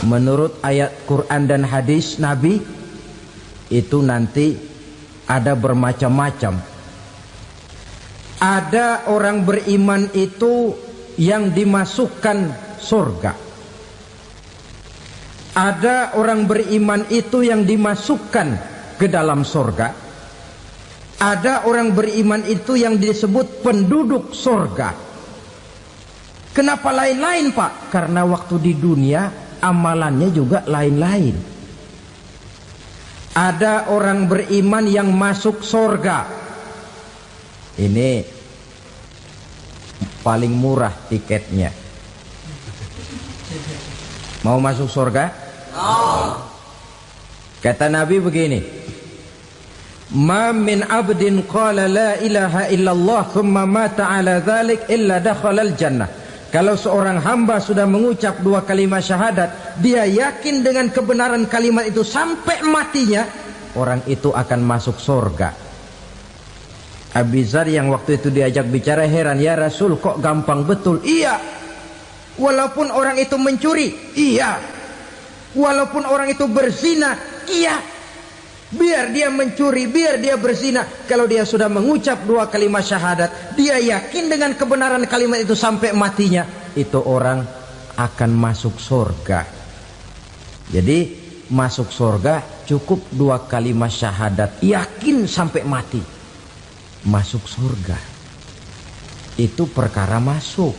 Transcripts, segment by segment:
menurut ayat Quran dan hadis Nabi itu nanti ada bermacam-macam. Ada orang beriman itu yang dimasukkan surga. Ada orang beriman itu yang dimasukkan ke dalam surga. Ada orang beriman itu yang disebut penduduk surga. Kenapa lain-lain, Pak? Karena waktu di dunia amalannya juga lain-lain. Ada orang beriman yang masuk surga. Ini paling murah tiketnya. Mau masuk surga? Kata Nabi begini, ma min abdin qala la ilaha illallah thumma mata ala dhalik illa dakhalal jannah. Kalau seorang hamba sudah mengucap dua kalimat syahadat, dia yakin dengan kebenaran kalimat itu sampai matinya, orang itu akan masuk surga. Abi Dzar yang waktu itu diajak bicara heran, ya Rasul kok gampang betul? Iya, walaupun orang itu mencuri, iya, walaupun orang itu berzina, iya. Biar dia mencuri, biar dia berzina, kalau dia sudah mengucap dua kalimat syahadat, dia yakin dengan kebenaran kalimat itu sampai matinya, itu orang akan masuk surga. Jadi masuk surga cukup dua kalimat syahadat, yakin sampai mati, masuk surga. Itu perkara masuk.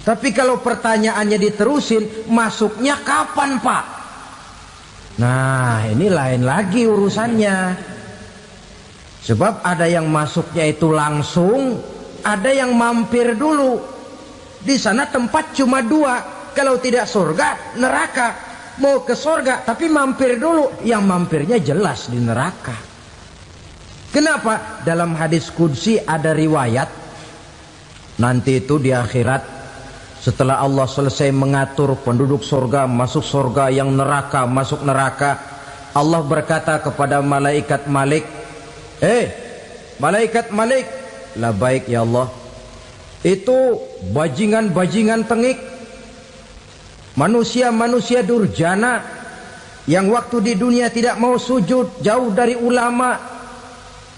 Tapi kalau pertanyaannya diterusin, masuknya kapan, Pak? Nah, ini lain lagi urusannya. Sebab ada yang masuknya itu langsung, ada yang mampir dulu. Di sana tempat cuma dua, kalau tidak surga, neraka. Mau ke surga tapi mampir dulu, yang mampirnya jelas di neraka. Kenapa? Dalam hadis qudsi ada riwayat, nanti itu di akhirat, setelah Allah selesai mengatur penduduk surga masuk surga, yang neraka masuk neraka, Allah berkata kepada malaikat Malik, malaikat Malik, labaik ya Allah, itu bajingan-bajingan tengik, manusia-manusia durjana yang waktu di dunia tidak mau sujud, jauh dari ulama,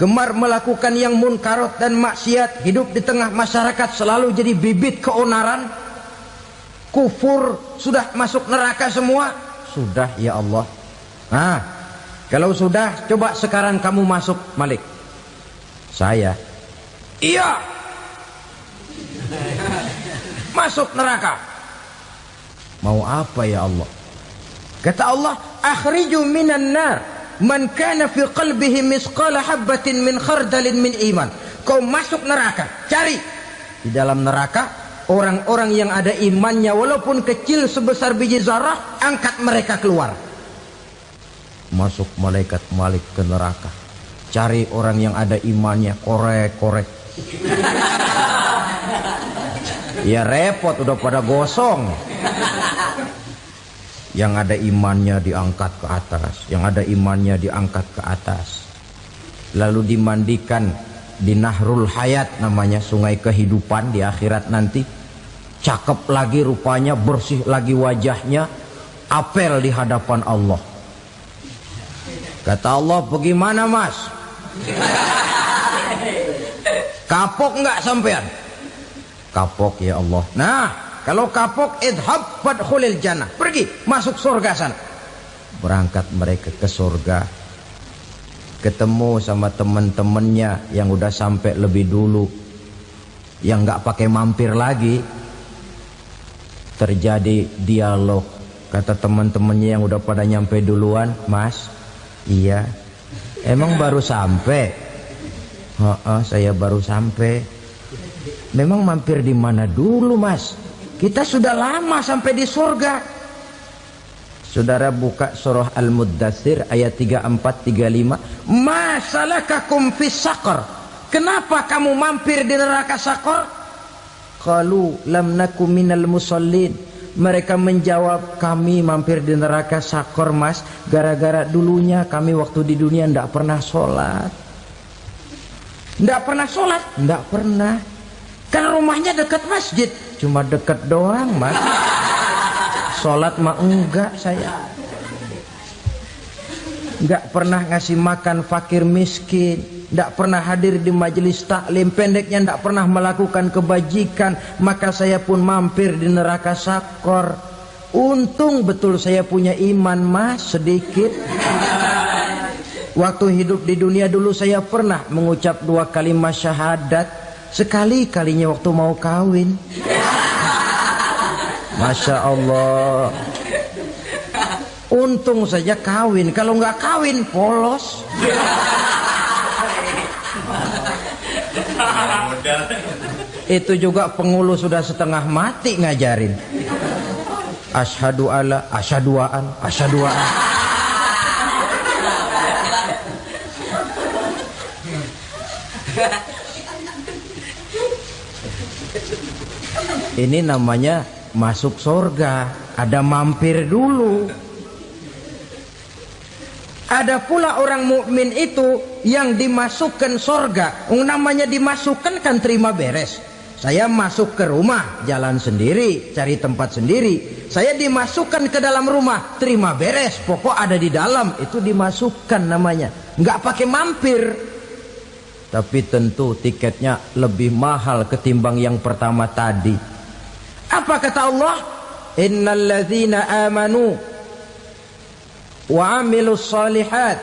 gemar melakukan yang munkarat dan maksiat, hidup di tengah masyarakat selalu jadi bibit keonaran, kufur, sudah masuk neraka semua. Sudah ya Allah. Nah, kalau sudah, coba sekarang kamu masuk, Malik. Saya, iya, masuk neraka. Mau apa ya Allah? Kata Allah, akhriju minan nar man kana fi qalbihi misqala habatin min khardalin min iman. Kau masuk neraka, cari di dalam neraka orang-orang yang ada imannya walaupun kecil sebesar biji zarah, angkat mereka keluar. Masuk malaikat Malik ke neraka, cari orang yang ada imannya, korek-korek. Ya repot, udah pada gosong. Yang ada imannya diangkat ke atas, yang ada imannya diangkat ke atas, lalu dimandikan di Nahrul Hayat, namanya sungai kehidupan di akhirat nanti. Cakep lagi rupanya, bersih lagi wajahnya, apel di hadapan Allah. Kata Allah, bagaimana mas? Kapok nggak sampean? Kapok ya Allah. Nah, kalau kapok, idhab fadkhulil jannah, pergi masuk surga sana. Berangkat mereka ke surga, ketemu sama teman-temannya yang udah sampai lebih dulu, yang nggak pakai mampir lagi. Terjadi dialog. Kata teman-temannya yang udah pada nyampe duluan, mas, iya, emang baru sampai? Saya baru sampai. Memang mampir di mana dulu mas? Kita sudah lama sampai di surga. Saudara buka surah Al-Muddatsir ayat 34-35. Ma salakakum fis saqar? Kenapa kamu mampir di neraka Saqar? Qalu lam nakum minal musallin. Mereka menjawab, kami mampir di neraka Saqar mas, gara-gara dulunya kami waktu di dunia ndak pernah sholat. Ndak pernah sholat? Ndak pernah. Kan rumahnya dekat masjid, cuma dekat doang mas. Sholat mah enggak saya. Enggak pernah ngasih makan fakir miskin, enggak pernah hadir di majelis taklim, pendeknya enggak pernah melakukan kebajikan, maka saya pun mampir di neraka sakor. Untung betul saya punya iman mas sedikit. Waktu hidup di dunia dulu saya pernah mengucap 2 kalimat syahadat, sekali-kalinya waktu mau kawin. Masya Allah. Untung saja kawin, kalau nggak kawin polos. Itu juga pengulu sudah setengah mati ngajarin. Asyhadu alla, asyaduaan, asyaduaan. Ini namanya masuk surga, ada mampir dulu. Ada pula orang mukmin itu yang dimasukkan surga. Namanya dimasukkan kan terima beres. Saya masuk ke rumah, jalan sendiri, cari tempat sendiri. Saya dimasukkan ke dalam rumah, terima beres, pokok ada di dalam, itu dimasukkan namanya. Nggak pakai mampir. Tapi tentu tiketnya lebih mahal ketimbang yang pertama tadi. Apa kata Allah? Innal ladzina amanu wa amilus salihat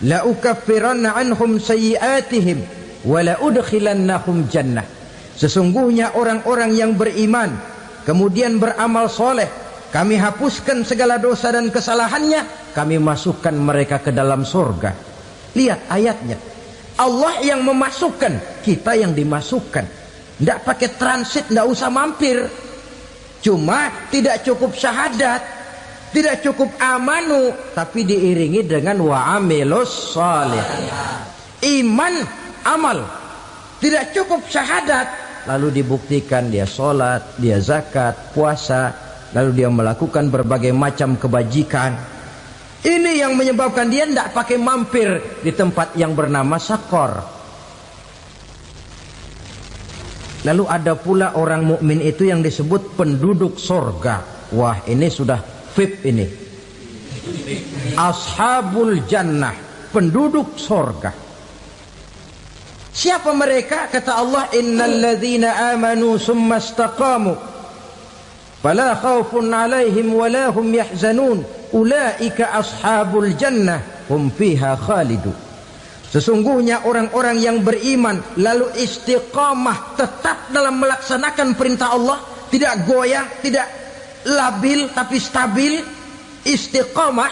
la ukaffiranna anhum sayyi'atihim wa la udkhilannahum jannah. Sesungguhnya orang-orang yang beriman kemudian beramal soleh, kami hapuskan segala dosa dan kesalahannya, kami masukkan mereka ke dalam surga. Lihat ayatnya, Allah yang memasukkan, kita yang dimasukkan. Tidak pakai transit, tidak usah mampir. Cuma tidak cukup syahadat, tidak cukup amanu, tapi diiringi dengan wa'amilus salih. Iman, amal. Tidak cukup syahadat, lalu dibuktikan dia sholat, dia zakat, puasa, lalu dia melakukan berbagai macam kebajikan. Ini yang menyebabkan dia tidak pakai mampir di tempat yang bernama sakor. Lalu ada pula orang mukmin itu yang disebut penduduk sorga. Wah, ini sudah VIP ini. Ashabul jannah, penduduk sorga. Siapa mereka? Kata Allah, innal ladzina amanu summa istaqamu fala khaufun alaihim wala hum yahzanun ulaika ashabul jannah hum fiha khalidun. Sesungguhnya orang-orang yang beriman lalu istiqamah, tetap dalam melaksanakan perintah Allah, tidak goyah, tidak labil tapi stabil, istiqamah,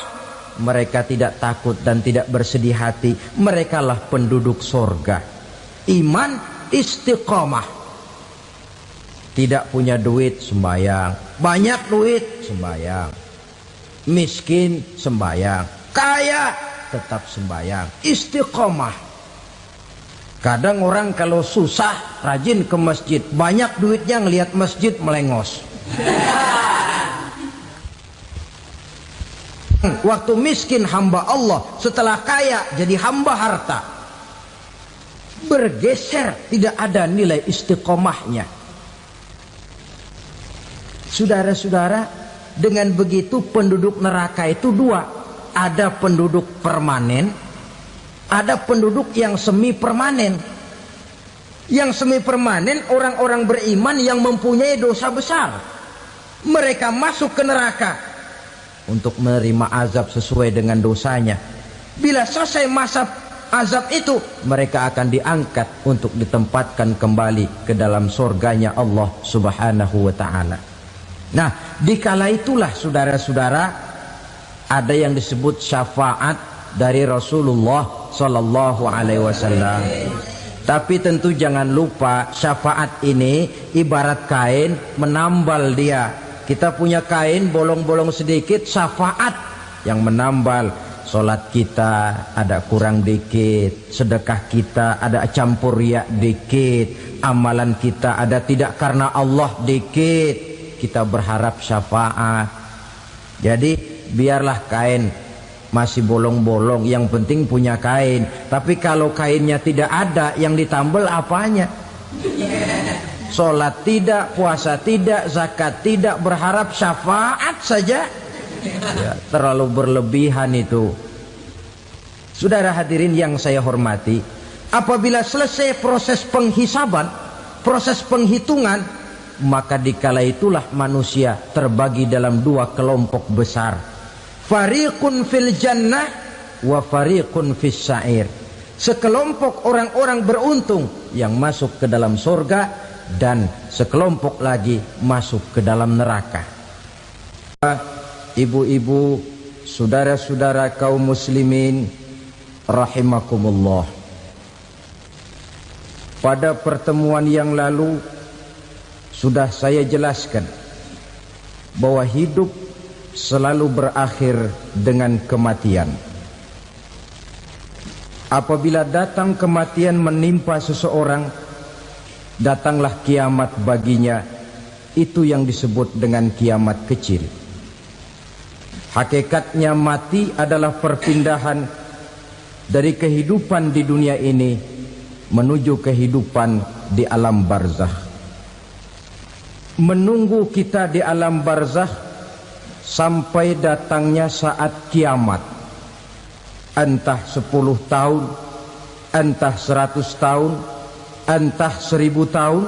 mereka tidak takut dan tidak bersedih hati. Merekalah penduduk surga. Iman, istiqamah. Tidak punya duit, sembahyang. Banyak duit, sembahyang. Miskin, sembahyang. Kaya, tetap sembahyang. Istiqamah. Kadang orang kalau susah rajin ke masjid, banyak duitnya ngelihat masjid melengos. Waktu miskin hamba Allah, setelah kaya jadi hamba harta. Bergeser, tidak ada nilai istiqomahnya. Saudara-saudara, dengan begitu penduduk neraka itu dua. Ada penduduk permanen, ada penduduk yang semi permanen. Yang semi permanen orang-orang beriman yang mempunyai dosa besar. Mereka masuk ke neraka untuk menerima azab sesuai dengan dosanya. Bila selesai masa azab itu, mereka akan diangkat untuk ditempatkan kembali ke dalam surganya Allah Subhanahu wa ta'ala. Nah, dikala itulah saudara-saudara, ada yang disebut syafaat dari Rasulullah Sallallahu Alaihi Wasallam. Tapi tentu jangan lupa, syafaat ini ibarat kain menambal dia. Kita punya kain bolong-bolong sedikit, syafaat yang menambal. Sholat kita ada kurang dikit, sedekah kita ada campur riak dikit, amalan kita ada tidak karena Allah dikit, kita berharap syafaat. Jadi biarlah kain masih bolong-bolong, yang penting punya kain. Tapi kalau kainnya tidak ada, yang ditambal apanya? Sholat tidak, puasa tidak, zakat tidak, berharap syafaat saja. Ya, terlalu berlebihan itu. Saudara hadirin yang saya hormati, apabila selesai proses penghisaban, proses penghitungan, maka dikala itulah manusia terbagi dalam dua kelompok besar. Fariqun fil jannah wa fariqun fis sa'ir. Sekelompok orang-orang beruntung yang masuk ke dalam surga, dan sekelompok lagi masuk ke dalam neraka. Ibu-ibu, saudara-saudara kaum muslimin rahimakumullah. Pada pertemuan yang lalu sudah saya jelaskan bahwa hidup selalu berakhir dengan kematian. Apabila datang kematian menimpa seseorang, datanglah kiamat baginya. Itu yang disebut dengan kiamat kecil. Hakikatnya mati adalah perpindahan dari kehidupan di dunia ini menuju kehidupan di alam barzakh. Menunggu kita di alam barzakh sampai datangnya saat kiamat. Entah 10 tahun, entah 100 tahun, entah 1000 tahun,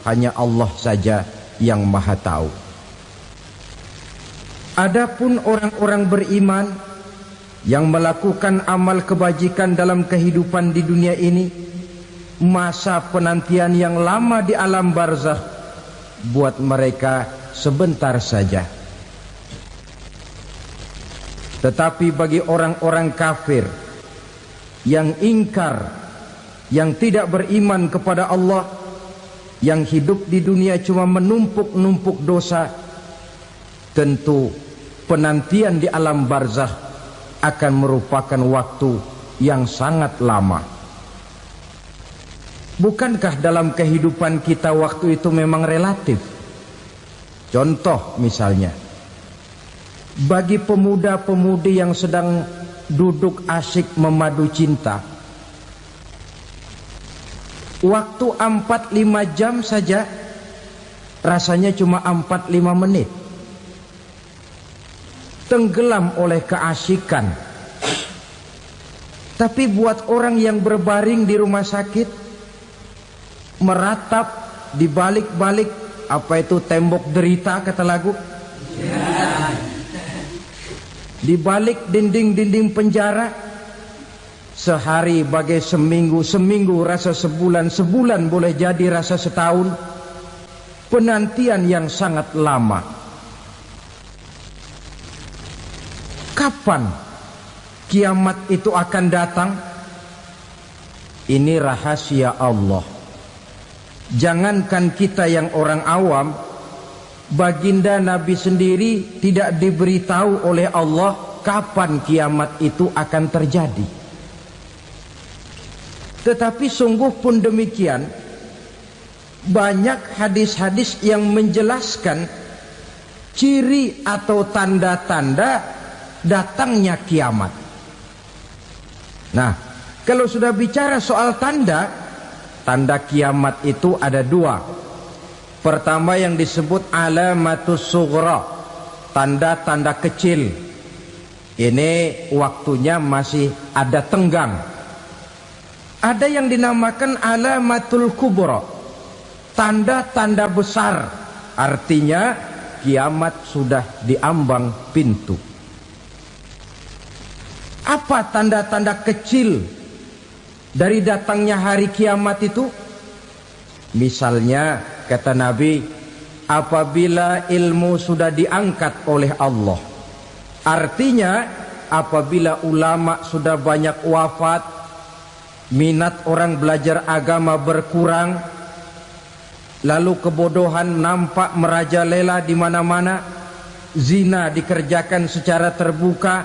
hanya Allah saja yang maha tahu. Adapun orang-orang beriman yang melakukan amal kebajikan dalam kehidupan di dunia ini, masa penantian yang lama di alam barzakh buat mereka sebentar saja. Tetapi bagi orang-orang kafir yang ingkar, yang tidak beriman kepada Allah, yang hidup di dunia cuma menumpuk-numpuk dosa, tentu penantian di alam barzakh akan merupakan waktu yang sangat lama. Bukankah dalam kehidupan kita waktu itu memang relatif? Contoh misalnya, bagi pemuda-pemudi yang sedang duduk asyik memadu cinta, waktu 4-5 jam saja rasanya cuma 4-5 menit. Tenggelam oleh keasikan. Tapi buat orang yang berbaring di rumah sakit, meratap di balik-balik apa itu tembok derita kata lagu, di balik dinding-dinding penjara, sehari bagai seminggu, seminggu rasa sebulan, sebulan boleh jadi rasa setahun. Penantian yang sangat lama. Kapan kiamat itu akan datang? Ini rahasia Allah. Jangankan kita yang orang awam, baginda Nabi sendiri tidak diberitahu oleh Allah kapan kiamat itu akan terjadi. Tetapi sungguh pun demikian, banyak hadis-hadis yang menjelaskan ciri atau tanda-tanda datangnya kiamat. Nah, kalau sudah bicara soal tanda kiamat itu ada dua. Pertama yang disebut alamatus sughra, tanda-tanda kecil. Ini waktunya masih ada tenggang. Ada yang dinamakan alamatul kubra, tanda-tanda besar. Artinya kiamat sudah diambang pintu. Apa tanda-tanda kecil dari datangnya hari kiamat itu? Misalnya kata Nabi, apabila ilmu sudah diangkat oleh Allah. Artinya apabila ulama sudah banyak wafat, minat orang belajar agama berkurang, lalu kebodohan nampak merajalela di mana-mana, zina dikerjakan secara terbuka,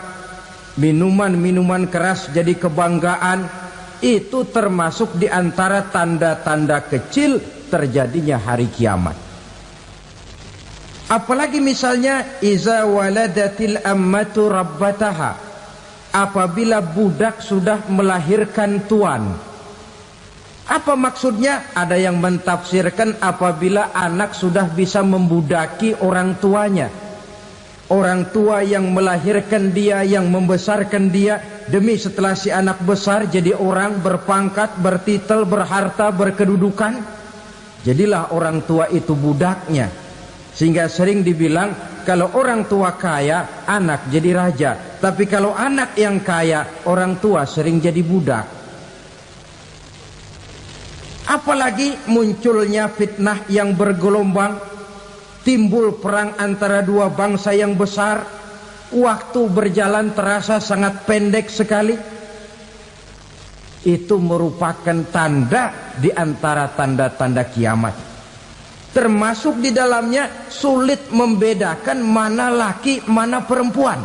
minuman-minuman keras jadi kebanggaan, itu termasuk di antara tanda-tanda kecil terjadinya hari kiamat. Apalagi misalnya iza waladatil ammatu rabbataha, apabila budak sudah melahirkan tuan. Apa maksudnya? Ada yang mentafsirkan apabila anak sudah bisa membudaki orang tuanya. Orang tua yang melahirkan dia, yang membesarkan dia, demi setelah si anak besar jadi orang berpangkat, bertitel, berharta, berkedudukan, jadilah orang tua itu budaknya. Sehingga sering dibilang kalau orang tua kaya, anak jadi raja. Tapi kalau anak yang kaya, orang tua sering jadi budak. Apalagi munculnya fitnah yang bergelombang, timbul perang antara dua bangsa yang besar, waktu berjalan terasa sangat pendek sekali. Itu merupakan tanda di antara tanda-tanda kiamat. Termasuk di dalamnya sulit membedakan mana laki, mana perempuan.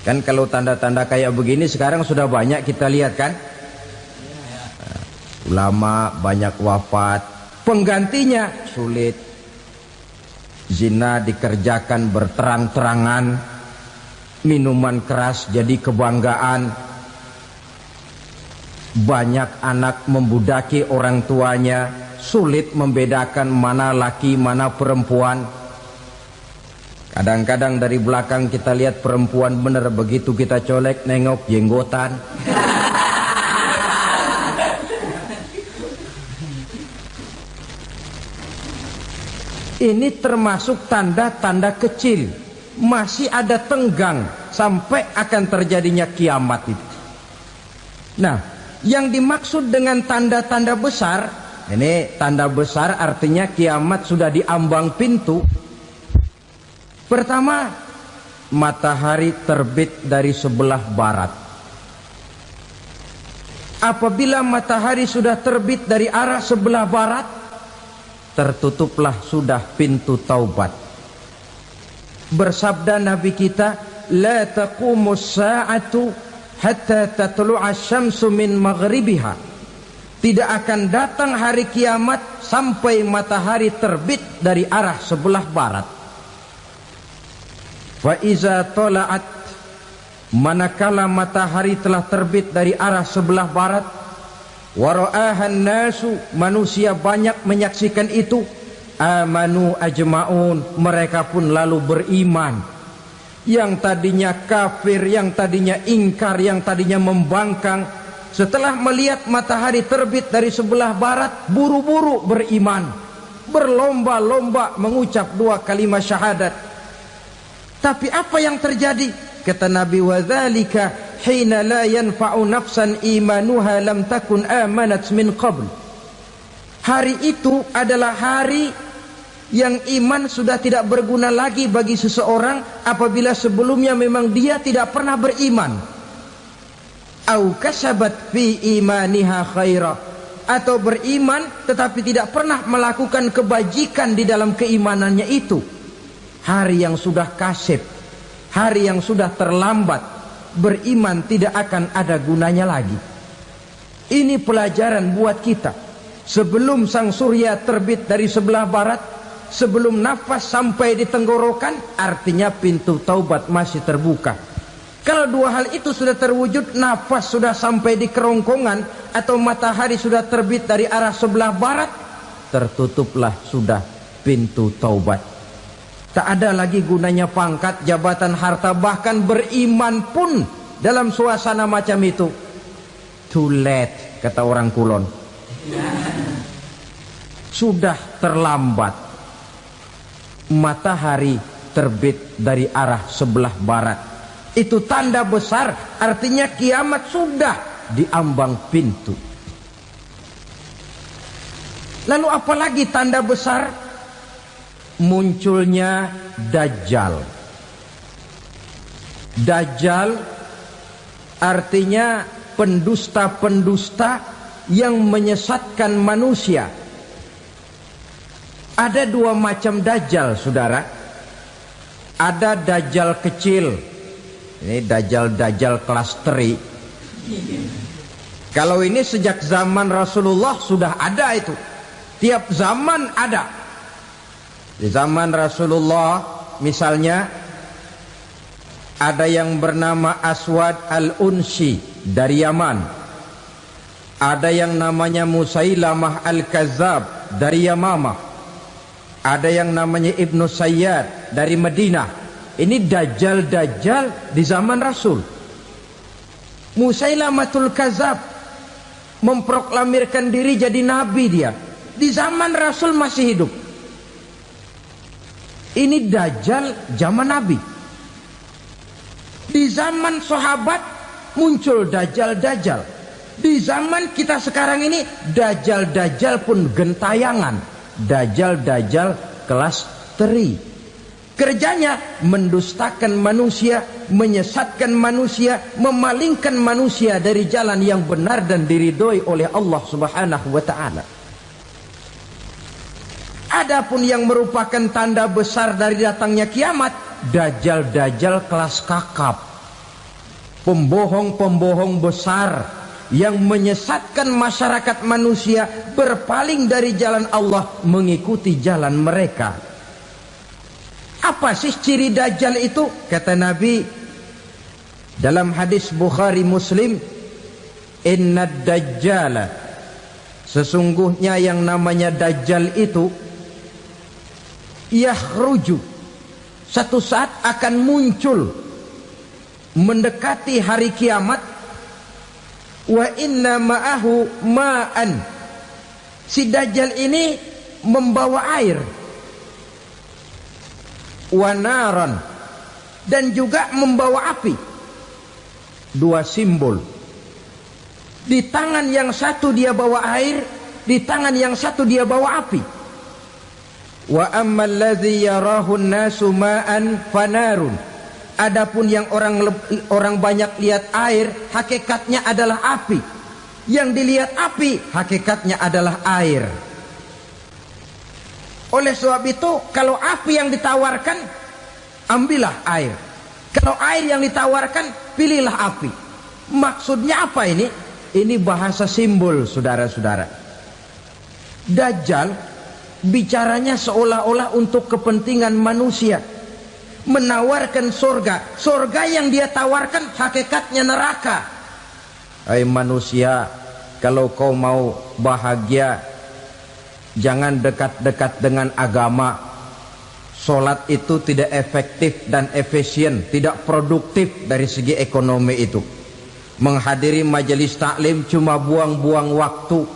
Kan kalau tanda-tanda kayak begini sekarang sudah banyak kita lihat kan. Ulama banyak wafat, penggantinya sulit. Zina dikerjakan berterang-terangan, minuman keras jadi kebanggaan, banyak anak membudaki orang tuanya, sulit membedakan mana laki mana perempuan. Kadang-kadang dari belakang kita lihat perempuan bener, begitu kita colek nengok jenggotan. Ini termasuk tanda-tanda kecil, masih ada tenggang sampai akan terjadinya kiamat itu. Nah, yang dimaksud dengan tanda-tanda besar, ini tanda besar artinya kiamat sudah di ambang pintu. Pertama, matahari terbit dari sebelah barat. Apabila matahari sudah terbit dari arah sebelah barat, tertutuplah sudah pintu taubat. Bersabda Nabi kita, la taqumus sa'atu hatta tatlu'a syamsu min maghribiha. Tidak akan datang hari kiamat sampai matahari terbit dari arah sebelah barat. Fa iza tala'at, manakala matahari telah terbit dari arah sebelah barat, wara'ahan nasu, manusia banyak menyaksikan itu, amanu ajma'un, mereka pun lalu beriman. Yang tadinya kafir, yang tadinya ingkar, yang tadinya membangkang, setelah melihat matahari terbit dari sebelah barat, buru-buru beriman, berlomba-lomba mengucap dua kalimat syahadat. Tapi apa yang terjadi? Kata Nabi, wadzalika hina la yanfa'u nafsan imanuha lam takun amanat min qabl. Hari itu adalah hari yang iman sudah tidak berguna lagi bagi seseorang apabila sebelumnya memang dia tidak pernah beriman. Au kasabat fi imaniha khaira, atau beriman tetapi tidak pernah melakukan kebajikan di dalam keimanannya itu. Hari yang sudah kasib, hari yang sudah terlambat, beriman tidak akan ada gunanya lagi. Ini pelajaran buat kita. Sebelum sang surya terbit dari sebelah barat, sebelum nafas sampai di tenggorokan, artinya pintu taubat masih terbuka. Kalau dua hal itu sudah terwujud, nafas sudah sampai di kerongkongan atau matahari sudah terbit dari arah sebelah barat, tertutuplah sudah pintu taubat. Tak ada lagi gunanya pangkat, jabatan, harta, bahkan beriman pun dalam suasana macam itu. Too late, kata orang Kulon. Sudah terlambat. Matahari terbit dari arah sebelah barat. Itu tanda besar, artinya kiamat sudah di ambang pintu. Lalu apalagi tanda besar? Munculnya Dajjal. Dajjal artinya pendusta-pendusta yang menyesatkan manusia. Ada dua macam Dajjal, saudara. Ada Dajjal kecil. Ini Dajjal kelas teri. Kalau ini sejak zaman Rasulullah sudah ada itu. Tiap zaman ada. Di zaman Rasulullah misalnya ada yang bernama Aswad al-Unsi dari Yaman. Ada yang namanya Musailamah Al-Kazzab dari Yamamah. Ada yang namanya Ibnu Sayyad dari Madinah. Ini dajjal-dajjal di zaman Rasul. Musailamatul Kazzab memproklamirkan diri jadi nabi dia. Di zaman Rasul masih hidup. Ini dajjal zaman Nabi. Di zaman sahabat muncul dajjal-dajjal. Di zaman kita sekarang ini dajjal-dajjal pun gentayangan. Dajjal-dajjal kelas teri. Kerjanya mendustakan manusia, menyesatkan manusia, memalingkan manusia dari jalan yang benar dan diridhoi oleh Allah Subhanahu wa taala. Adapun yang merupakan tanda besar dari datangnya kiamat, dajjal-dajjal kelas kakap. Pembohong-pembohong besar yang menyesatkan masyarakat manusia berpaling dari jalan Allah mengikuti jalan mereka. Apa sih ciri dajjal itu? Kata Nabi dalam hadis Bukhari Muslim, "Inna dajjala", sesungguhnya yang namanya dajjal itu yakhruju, satu saat akan muncul mendekati hari kiamat. Wa inna ma'ahu ma'an, si dajjal ini membawa air. Wa naran, dan juga membawa api. Dua simbol. Di tangan yang satu dia bawa air, di tangan yang satu dia bawa api. Wa ammal ladzi yarahu an-nasu ma'an fanarun, adapun yang orang banyak lihat air, hakikatnya adalah api. Yang dilihat api, hakikatnya adalah air. Oleh sebab itu, kalau api yang ditawarkan, ambillah air. Kalau air yang ditawarkan, pilihlah api. Maksudnya apa ini? Ini bahasa simbol, saudara-saudara. Dajjal bicaranya seolah-olah untuk kepentingan manusia. Menawarkan surga. Surga yang dia tawarkan hakikatnya neraka. Hai manusia, kalau kau mau bahagia, jangan dekat-dekat dengan agama. Solat itu tidak efektif dan efisien, tidak produktif dari segi ekonomi itu. Menghadiri majelis taklim cuma buang-buang waktu.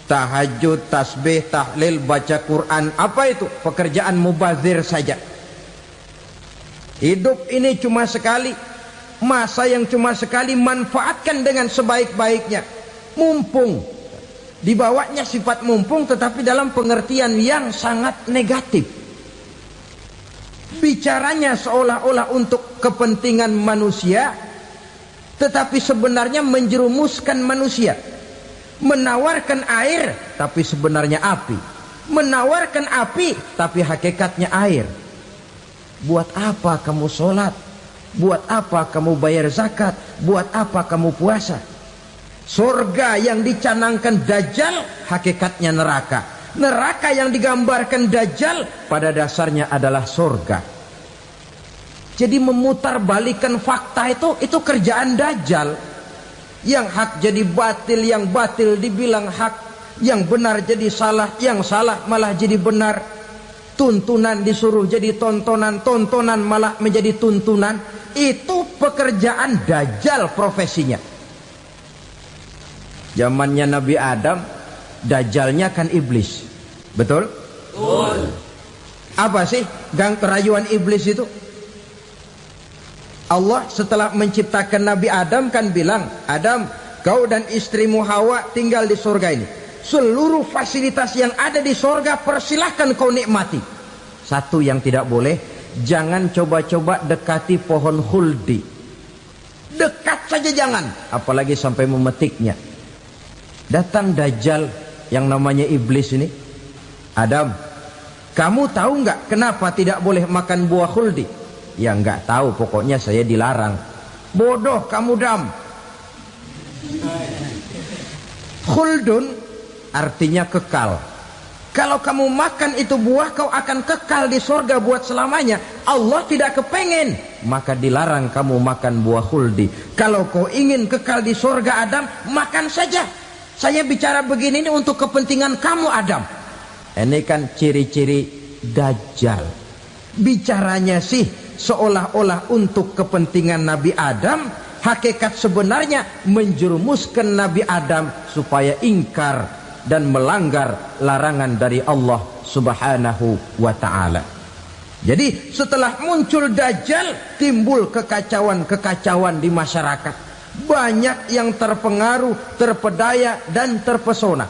Tahajud, tasbih, tahlil, baca Quran, apa itu? Pekerjaan mubazir saja. Hidup ini cuma sekali, masa yang cuma sekali, manfaatkan dengan sebaik-baiknya. Mumpung, dibawanya sifat mumpung tetapi dalam pengertian yang sangat negatif. Bicaranya seolah-olah untuk kepentingan manusia, tetapi sebenarnya menjerumuskan manusia. Menawarkan air tapi sebenarnya api. Menawarkan api tapi hakikatnya air. Buat apa kamu sholat? Buat apa kamu bayar zakat? Buat apa kamu puasa? Surga yang dicanangkan Dajjal hakikatnya neraka. Neraka yang digambarkan Dajjal pada dasarnya adalah surga. Jadi memutarbalikkan fakta itu kerjaan Dajjal. Yang hak jadi batil, yang batil dibilang hak, yang benar jadi salah, yang salah malah jadi benar. Tuntunan disuruh jadi tontonan, tontonan malah menjadi tuntunan. Itu pekerjaan Dajjal profesinya. Zamannya Nabi Adam, Dajjalnya kan iblis. Betul? Betul. Apa sih gang kerayuan iblis itu? Allah setelah menciptakan Nabi Adam kan bilang, Adam, kau dan istrimu Hawa tinggal di surga ini. Seluruh fasilitas yang ada di surga persilahkan kau nikmati. Satu yang tidak boleh, jangan coba-coba dekati pohon khuldi. Dekat saja jangan, apalagi sampai memetiknya. Datang Dajjal yang namanya iblis ini. Adam, kamu tahu nggak kenapa tidak boleh makan buah khuldi? Ya nggak tahu, pokoknya saya dilarang. Bodoh kamu Dam. Khuldun artinya kekal. Kalau kamu makan itu buah, kau akan kekal di surga buat selamanya. Allah tidak kepengen, maka dilarang kamu makan buah khuldi. Kalau kau ingin kekal di surga Adam, makan saja. Saya bicara begini ini untuk kepentingan kamu Adam. Ini kan ciri-ciri Dajjal. Bicaranya sih seolah-olah untuk kepentingan Nabi Adam, hakikat sebenarnya menjerumuskan Nabi Adam supaya ingkar dan melanggar larangan dari Allah Subhanahu wa ta'ala. Jadi setelah muncul Dajjal, timbul kekacauan-kekacauan di masyarakat. Banyak yang terpengaruh, terpedaya dan terpesona.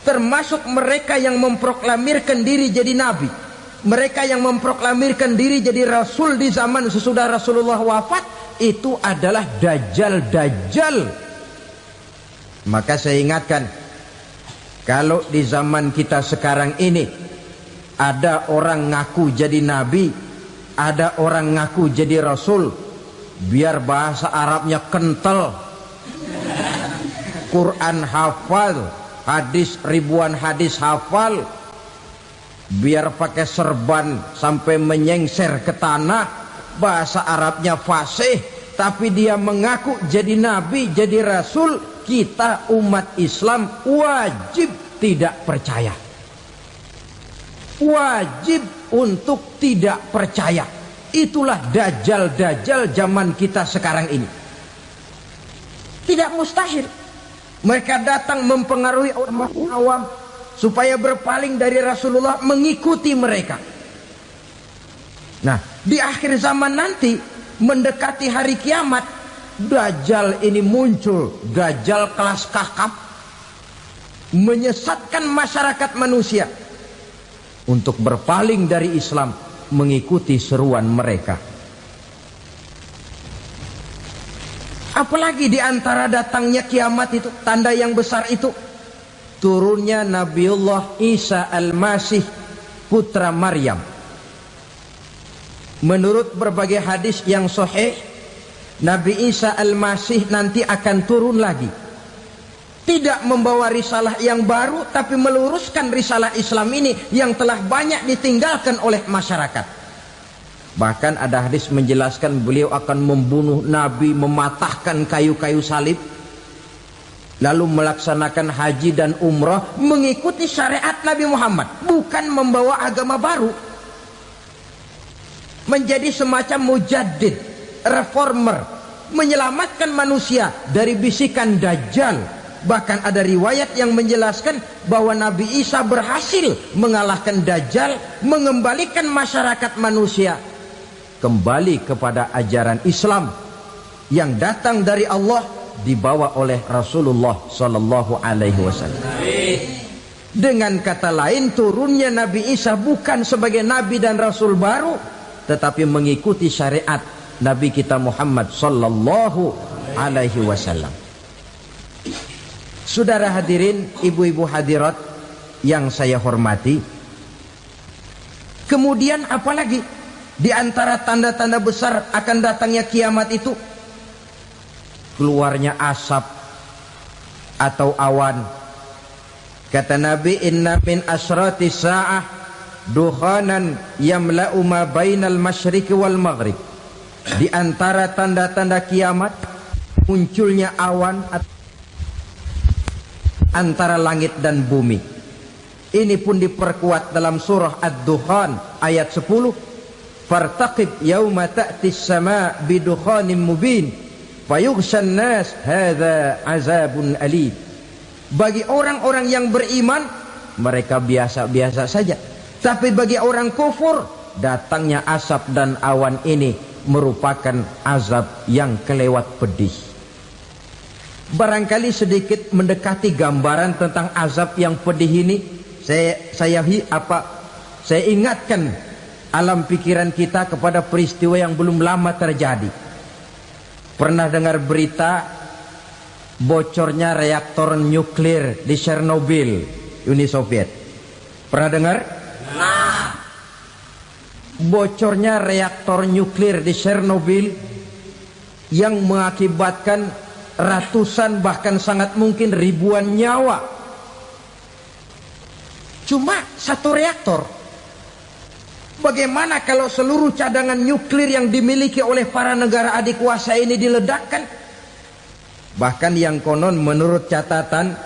Termasuk mereka yang memproklamirkan diri jadi nabi, mereka yang memproklamirkan diri jadi rasul di zaman sesudah Rasulullah wafat. Itu adalah Dajjal. Maka saya ingatkan, kalau di zaman kita sekarang ini ada orang ngaku jadi nabi, ada orang ngaku jadi rasul, biar bahasa Arabnya kental, Quran hafal, hadis ribuan hadis hafal, biar pakai serban sampai menyengser ke tanah, bahasa Arabnya fasih, tapi dia mengaku jadi nabi, jadi rasul, kita umat Islam wajib tidak percaya. Wajib untuk tidak percaya. Itulah Dajjal zaman kita sekarang ini. Tidak mustahil mereka datang mempengaruhi orang awam supaya berpaling dari Rasulullah, mengikuti mereka. Nah, di akhir zaman nanti, mendekati hari kiamat, Dajjal ini muncul. Dajjal kelas kakap, menyesatkan masyarakat manusia untuk berpaling dari Islam, mengikuti seruan mereka. Apalagi di antara datangnya kiamat itu, tanda yang besar itu, turunnya Nabiullah Isa Al-Masih, putra Maryam. Menurut berbagai hadis yang sahih, Nabi Isa Al-Masih nanti akan turun lagi. Tidak membawa risalah yang baru, tapi meluruskan risalah Islam ini yang telah banyak ditinggalkan oleh masyarakat. Bahkan ada hadis menjelaskan beliau akan membunuh Nabi, mematahkan kayu-kayu salib, lalu melaksanakan haji dan umrah mengikuti syariat Nabi Muhammad, bukan membawa agama baru. Menjadi semacam mujaddid, reformer, menyelamatkan manusia dari bisikan Dajjal. Bahkan ada riwayat yang menjelaskan bahwa Nabi Isa berhasil mengalahkan Dajjal, mengembalikan masyarakat manusia kembali kepada ajaran Islam yang datang dari Allah, dibawa oleh Rasulullah Sallallahu Alaihi Wasallam. Dengan kata lain, turunnya Nabi Isa bukan sebagai Nabi dan Rasul baru, tetapi mengikuti syariat Nabi kita Muhammad Sallallahu Alaihi Wasallam. Saudara hadirin, ibu-ibu hadirat yang saya hormati, kemudian apalagi di antara tanda-tanda besar akan datangnya kiamat itu? Keluarnya asap atau awan. Kata Nabi, inna min asrati sa'ah dukhanan yamla'u ma bainal masyriqi wal maghrib. Di antara tanda-tanda kiamat, munculnya awan antara langit dan bumi. Ini pun diperkuat dalam surah Ad-Dukhan ayat 10. Fartaqib yauma ta'tis sama' bidukhanin mubin fayughshan nas hadza azabun alim. Bagi orang-orang yang beriman, mereka biasa-biasa saja. Tapi bagi orang kufur, datangnya asap dan awan ini merupakan azab yang kelewat pedih. Barangkali sedikit mendekati gambaran tentang azab yang pedih ini, saya ingatkan alam pikiran kita kepada peristiwa yang belum lama terjadi. Pernah dengar berita bocornya reaktor nuklir di Chernobyl, Uni Soviet? Pernah dengar? Nah, bocornya reaktor nuklir di Chernobyl yang mengakibatkan ratusan bahkan sangat mungkin ribuan nyawa. Cuma satu reaktor. Bagaimana kalau seluruh cadangan nuklir yang dimiliki oleh para negara adik kuasa ini diledakkan? Bahkan yang konon menurut catatan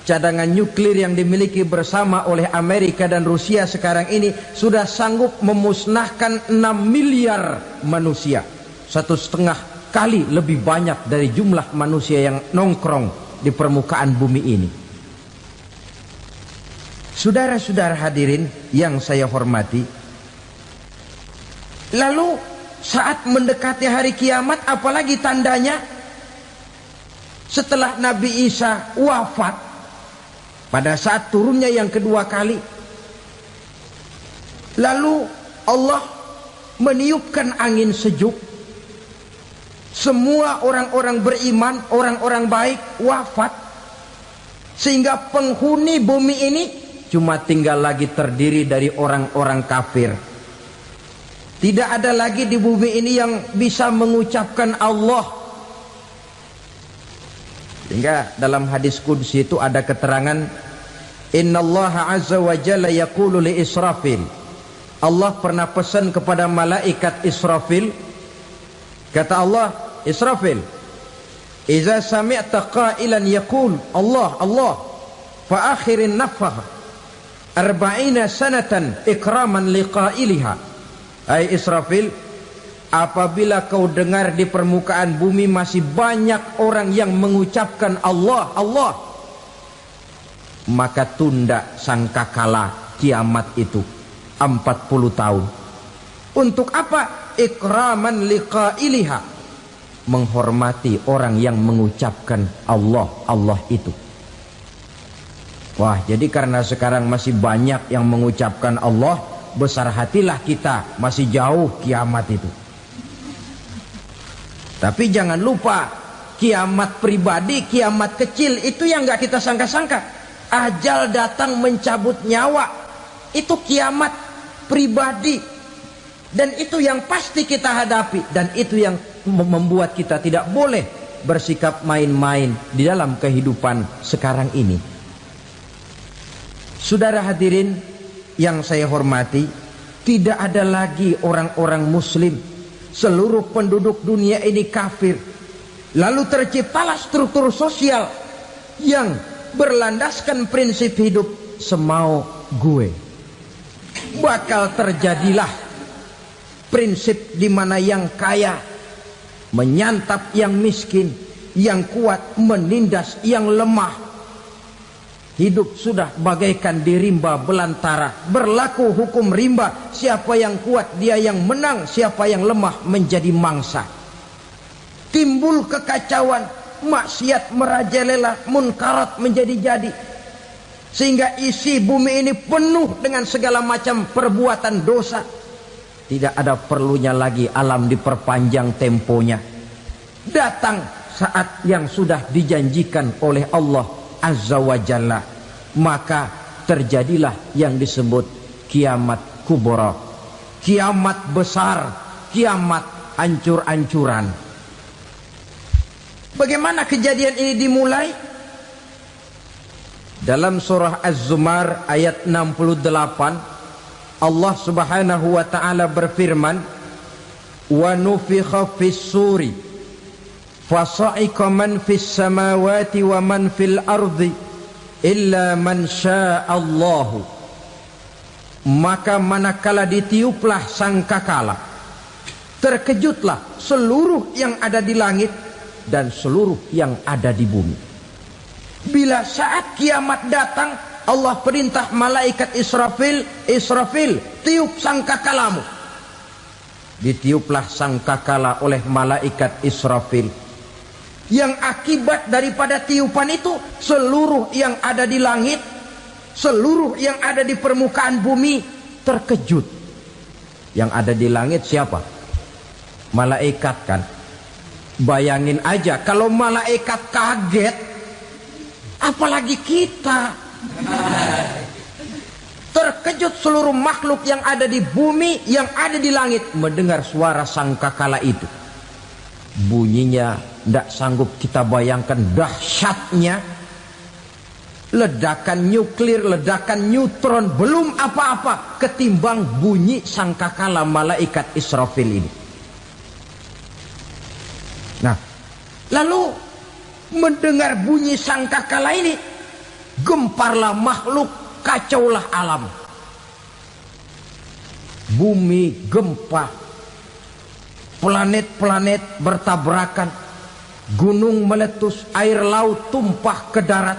cadangan nuklir yang dimiliki bersama oleh Amerika dan Rusia sekarang ini sudah sanggup memusnahkan 6 miliar manusia, 1,5 kali lebih banyak dari jumlah manusia yang nongkrong di permukaan bumi ini. Saudara-saudara hadirin yang saya hormati, lalu saat mendekati hari kiamat, apalagi tandanya? Setelah Nabi Isa wafat, pada saat turunnya yang kedua kali, lalu Allah meniupkan angin sejuk. Semua orang-orang beriman, orang-orang baik wafat, sehingga penghuni bumi ini cuma tinggal lagi terdiri dari orang-orang kafir. Tidak ada lagi di bumi ini yang bisa mengucapkan Allah. Sehingga dalam hadis qudsi itu ada keterangan, innallaha azza wa jalla yaqulu li Israfil. Allah pernah pesan kepada malaikat Israfil. Kata Allah, Israfil, iza sami'ta qailan yaqul Allah Allah fa akhirin nafakh 40 sanatan ikraman liqailiha. Hai Israfil, apabila kau dengar di permukaan bumi masih banyak orang yang mengucapkan Allah Allah, maka tunda sangkakala kiamat itu 40 tahun. Untuk apa? Ikraman liqailiha, menghormati orang yang mengucapkan Allah Allah itu. Wah, jadi karena sekarang masih banyak yang mengucapkan Allah, besar hatilah kita, masih jauh kiamat itu. Tapi jangan lupa, kiamat pribadi, kiamat kecil itu yang gak kita sangka-sangka. Ajal datang mencabut nyawa, itu kiamat pribadi, dan itu yang pasti kita hadapi, dan itu yang membuat kita tidak boleh bersikap main-main di dalam kehidupan sekarang ini. Saudara hadirin yang saya hormati, tidak ada lagi orang-orang muslim. Seluruh penduduk dunia ini kafir. Lalu terciptalah struktur sosial yang berlandaskan prinsip hidup semau gue. Bakal terjadilah prinsip di mana yang kaya menyantap yang miskin, yang kuat menindas yang lemah. Hidup sudah bagaikan di rimba belantara. Berlaku hukum rimba. Siapa yang kuat dia yang menang, siapa yang lemah menjadi mangsa. Timbul kekacauan, maksiat merajalela, munkarat menjadi-jadi. Sehingga isi bumi ini penuh dengan segala macam perbuatan dosa. Tidak ada perlunya lagi alam diperpanjang temponya. Datang saat yang sudah dijanjikan oleh Allah Azza wa Jalla, maka terjadilah yang disebut kiamat kubra, kiamat besar, kiamat ancur-ancuran. Bagaimana kejadian ini dimulai? Dalam surah Az-Zumar ayat 68, Allah Subhanahu wa taala berfirman, wa nufikha fis suri fasa'iqa man fis samawati wa man fil ardi illa man sya'allahu. Maka manakala ditiuplah sangkakala, terkejutlah seluruh yang ada di langit dan seluruh yang ada di bumi. Bila saat kiamat datang, Allah perintah malaikat Israfil, Israfil, tiup sangkakalamu. Ditiuplah sangkakala oleh malaikat Israfil. Yang akibat daripada tiupan itu, seluruh yang ada di langit, seluruh yang ada di permukaan bumi terkejut. Yang ada di langit siapa? Malaikat kan. Bayangin aja kalau malaikat kaget, apalagi kita. Terkejut seluruh makhluk yang ada di bumi, yang ada di langit mendengar suara sangkakala itu. Bunyinya tidak sanggup kita bayangkan dahsyatnya. Ledakan nuklir, ledakan neutron, belum apa-apa ketimbang bunyi sangkakala malaikat Israfil ini. Nah, lalu mendengar bunyi sangkakala ini, gemparlah makhluk, kacaulah alam. Bumi gempa, planet-planet bertabrakan, gunung meletus, air laut tumpah ke darat,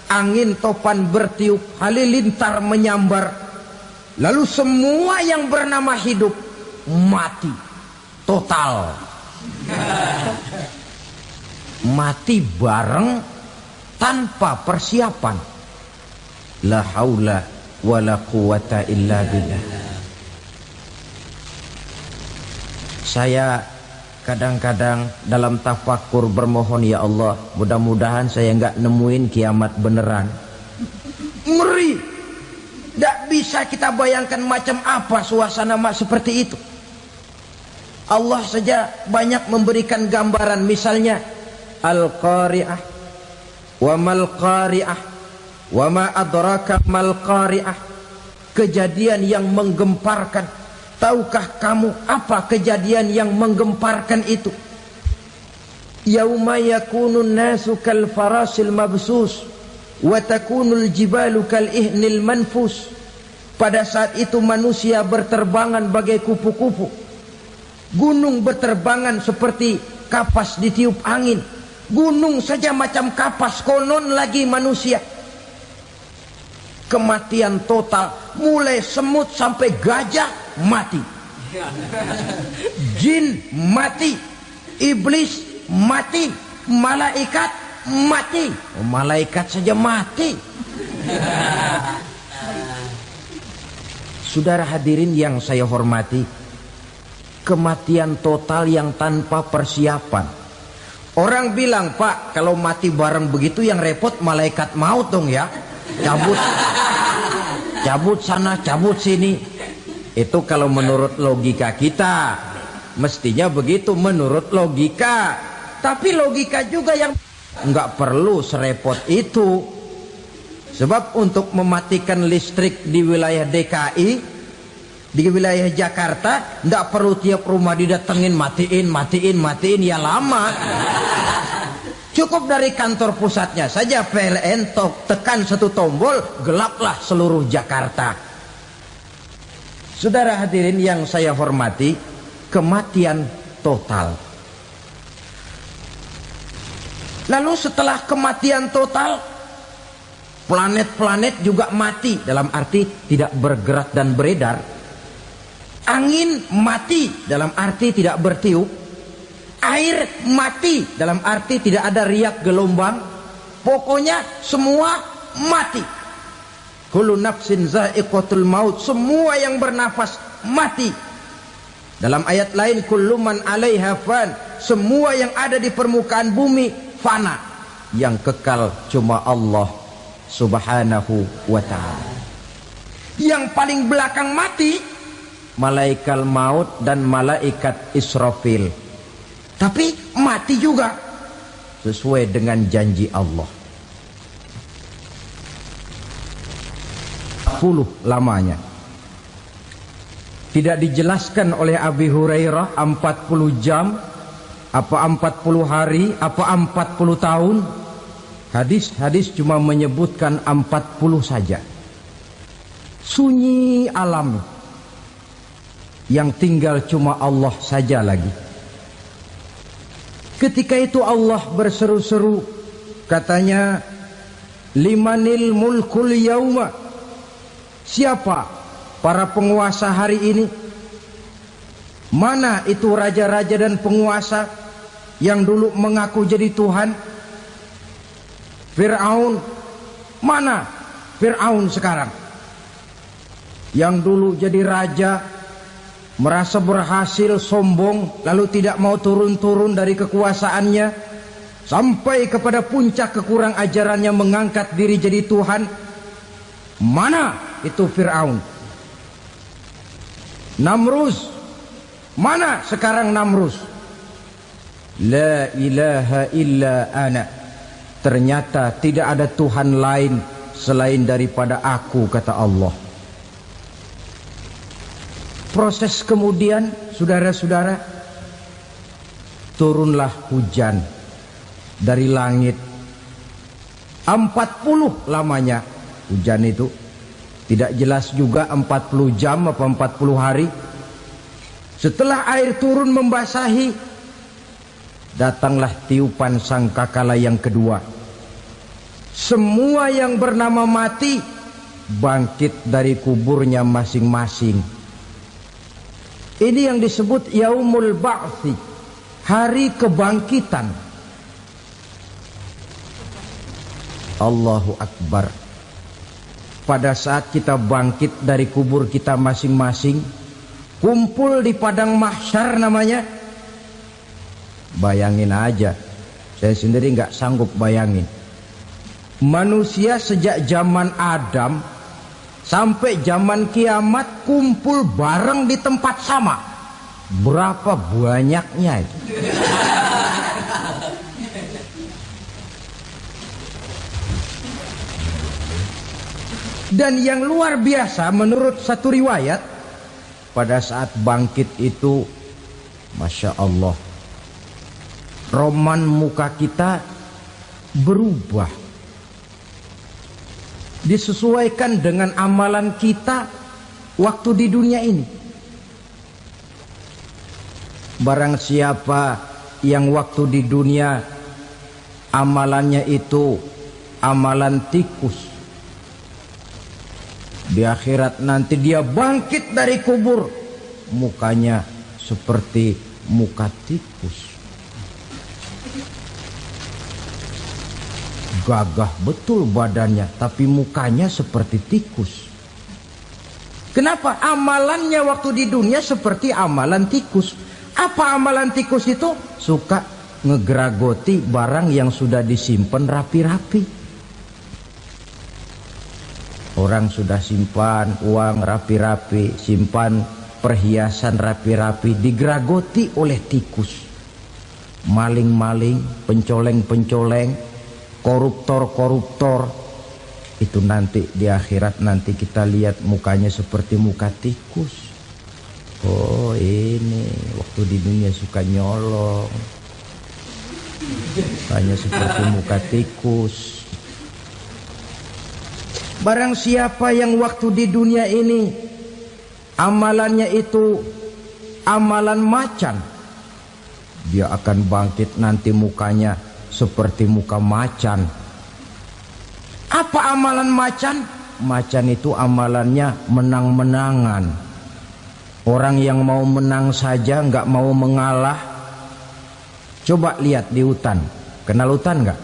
angin topan bertiup, halilintar menyambar. Lalu semua yang bernama hidup mati total. Mati bareng tanpa persiapan. La haula wala quwata illa billah. Saya kadang-kadang dalam tafakur bermohon, ya Allah, mudah-mudahan saya enggak nemuin kiamat beneran. Ngeri. Tidak bisa kita bayangkan macam apa suasana seperti itu. Allah saja banyak memberikan gambaran, misalnya Al-Qari'ah, wa mal qari'ah, wa ma adraka mal qari'ah. Kejadian yang menggemparkan. Tahukah kamu apa kejadian yang menggemparkan itu? Yauma yakunun nasu kal farasil mabsus wa takunul jibalu kal ihnil manfus. Pada saat itu manusia berterbangan bagai kupu-kupu, gunung berterbangan seperti kapas ditiup angin. Gunung saja macam kapas, konon lagi manusia. Kematian total, mulai semut sampai gajah mati, jin mati, iblis mati, malaikat mati. Malaikat saja mati. Saudara hadirin yang saya hormati, kematian total yang tanpa persiapan. Orang bilang, Pak, kalau mati bareng begitu yang repot malaikat maut dong ya. Cabut sana, cabut sini. Itu kalau menurut logika kita, mestinya begitu menurut logika. Tapi logika juga yang nggak perlu serepot itu. Sebab untuk mematikan listrik di wilayah DKI, di wilayah Jakarta, nggak perlu tiap rumah didatengin, matiin, ya lama. Cukup dari kantor pusatnya saja PLN, tekan satu tombol, gelaplah seluruh Jakarta. Saudara hadirin yang saya hormati, kematian total. Lalu setelah kematian total, planet-planet juga mati, dalam arti tidak bergerak dan beredar. Angin mati, dalam arti tidak bertiup. Air mati, dalam arti tidak ada riak gelombang. Pokoknya semua mati. Kullu nafsin za'iqatul maut, semua yang bernafas mati. Dalam ayat lain, kullu man 'alaiha fan, semua yang ada di permukaan bumi fana. Yang kekal cuma Allah Subhanahu wa ta'ala. Yang paling belakang mati malaikat maut dan malaikat Israfil. Tapi mati juga sesuai dengan janji Allah. 40 lamanya. Tidak dijelaskan oleh Abi Hurairah 40 jam, apa 40 hari, apa 40 tahun. Hadis-hadis cuma menyebutkan 40 saja. Sunyi alam, yang tinggal cuma Allah saja lagi. Ketika itu Allah berseru-seru, katanya, limanil mulkul yauma, siapa para penguasa hari ini? Mana itu raja-raja dan penguasa yang dulu mengaku jadi Tuhan? Fir'aun, mana Fir'aun sekarang? Yang dulu jadi raja, merasa berhasil, sombong, lalu tidak mau turun-turun dari kekuasaannya, sampai kepada puncak kekurang ajarannya mengangkat diri jadi Tuhan. Mana itu Fir'aun? Namrus, mana sekarang Namrus? La ilaha illa ana, ternyata tidak ada Tuhan lain selain daripada aku, kata Allah. Proses kemudian, saudara-saudara, turunlah hujan dari langit. 40 lamanya hujan itu. Tidak jelas juga 40 jam apa 40 hari. Setelah air turun membasahi, datanglah tiupan sangkakala yang kedua. Semua yang bernama mati bangkit dari kuburnya masing-masing. Ini yang disebut Yaumul Ba'thi, hari kebangkitan. Allahu Akbar. Pada saat kita bangkit dari kubur kita masing-masing, kumpul di padang mahsyar namanya. Bayangin aja, saya sendiri nggak sanggup bayangin. Manusia sejak zaman Adam sampai zaman kiamat kumpul bareng di tempat sama. Berapa banyaknya itu? Dan yang luar biasa menurut satu riwayat, pada saat bangkit itu, Masya Allah, roman muka kita berubah, disesuaikan dengan amalan kita waktu di dunia ini. Barang siapa yang waktu di dunia amalannya itu amalan tikus, di akhirat nanti dia bangkit dari kubur, mukanya seperti muka tikus. Gagah betul badannya, tapi mukanya seperti tikus. Kenapa? Amalannya waktu di dunia seperti amalan tikus. Apa amalan tikus itu? Suka ngegeragoti barang yang sudah disimpan rapi-rapi. Orang sudah simpan uang rapi-rapi, simpan perhiasan rapi-rapi, digeragoti oleh tikus. Maling-maling, pencoleng-pencoleng, koruptor-koruptor. Itu nanti di akhirat nanti kita lihat mukanya seperti muka tikus. Oh ini waktu di dunia suka nyolong, mukanya seperti muka tikus. Barang siapa yang waktu di dunia ini amalannya itu amalan macan, dia akan bangkit nanti mukanya seperti muka macan. Apa amalan macan? Macan itu amalannya menang-menangan. Orang yang mau menang saja nggak mau mengalah. Coba lihat di hutan, kenal hutan nggak?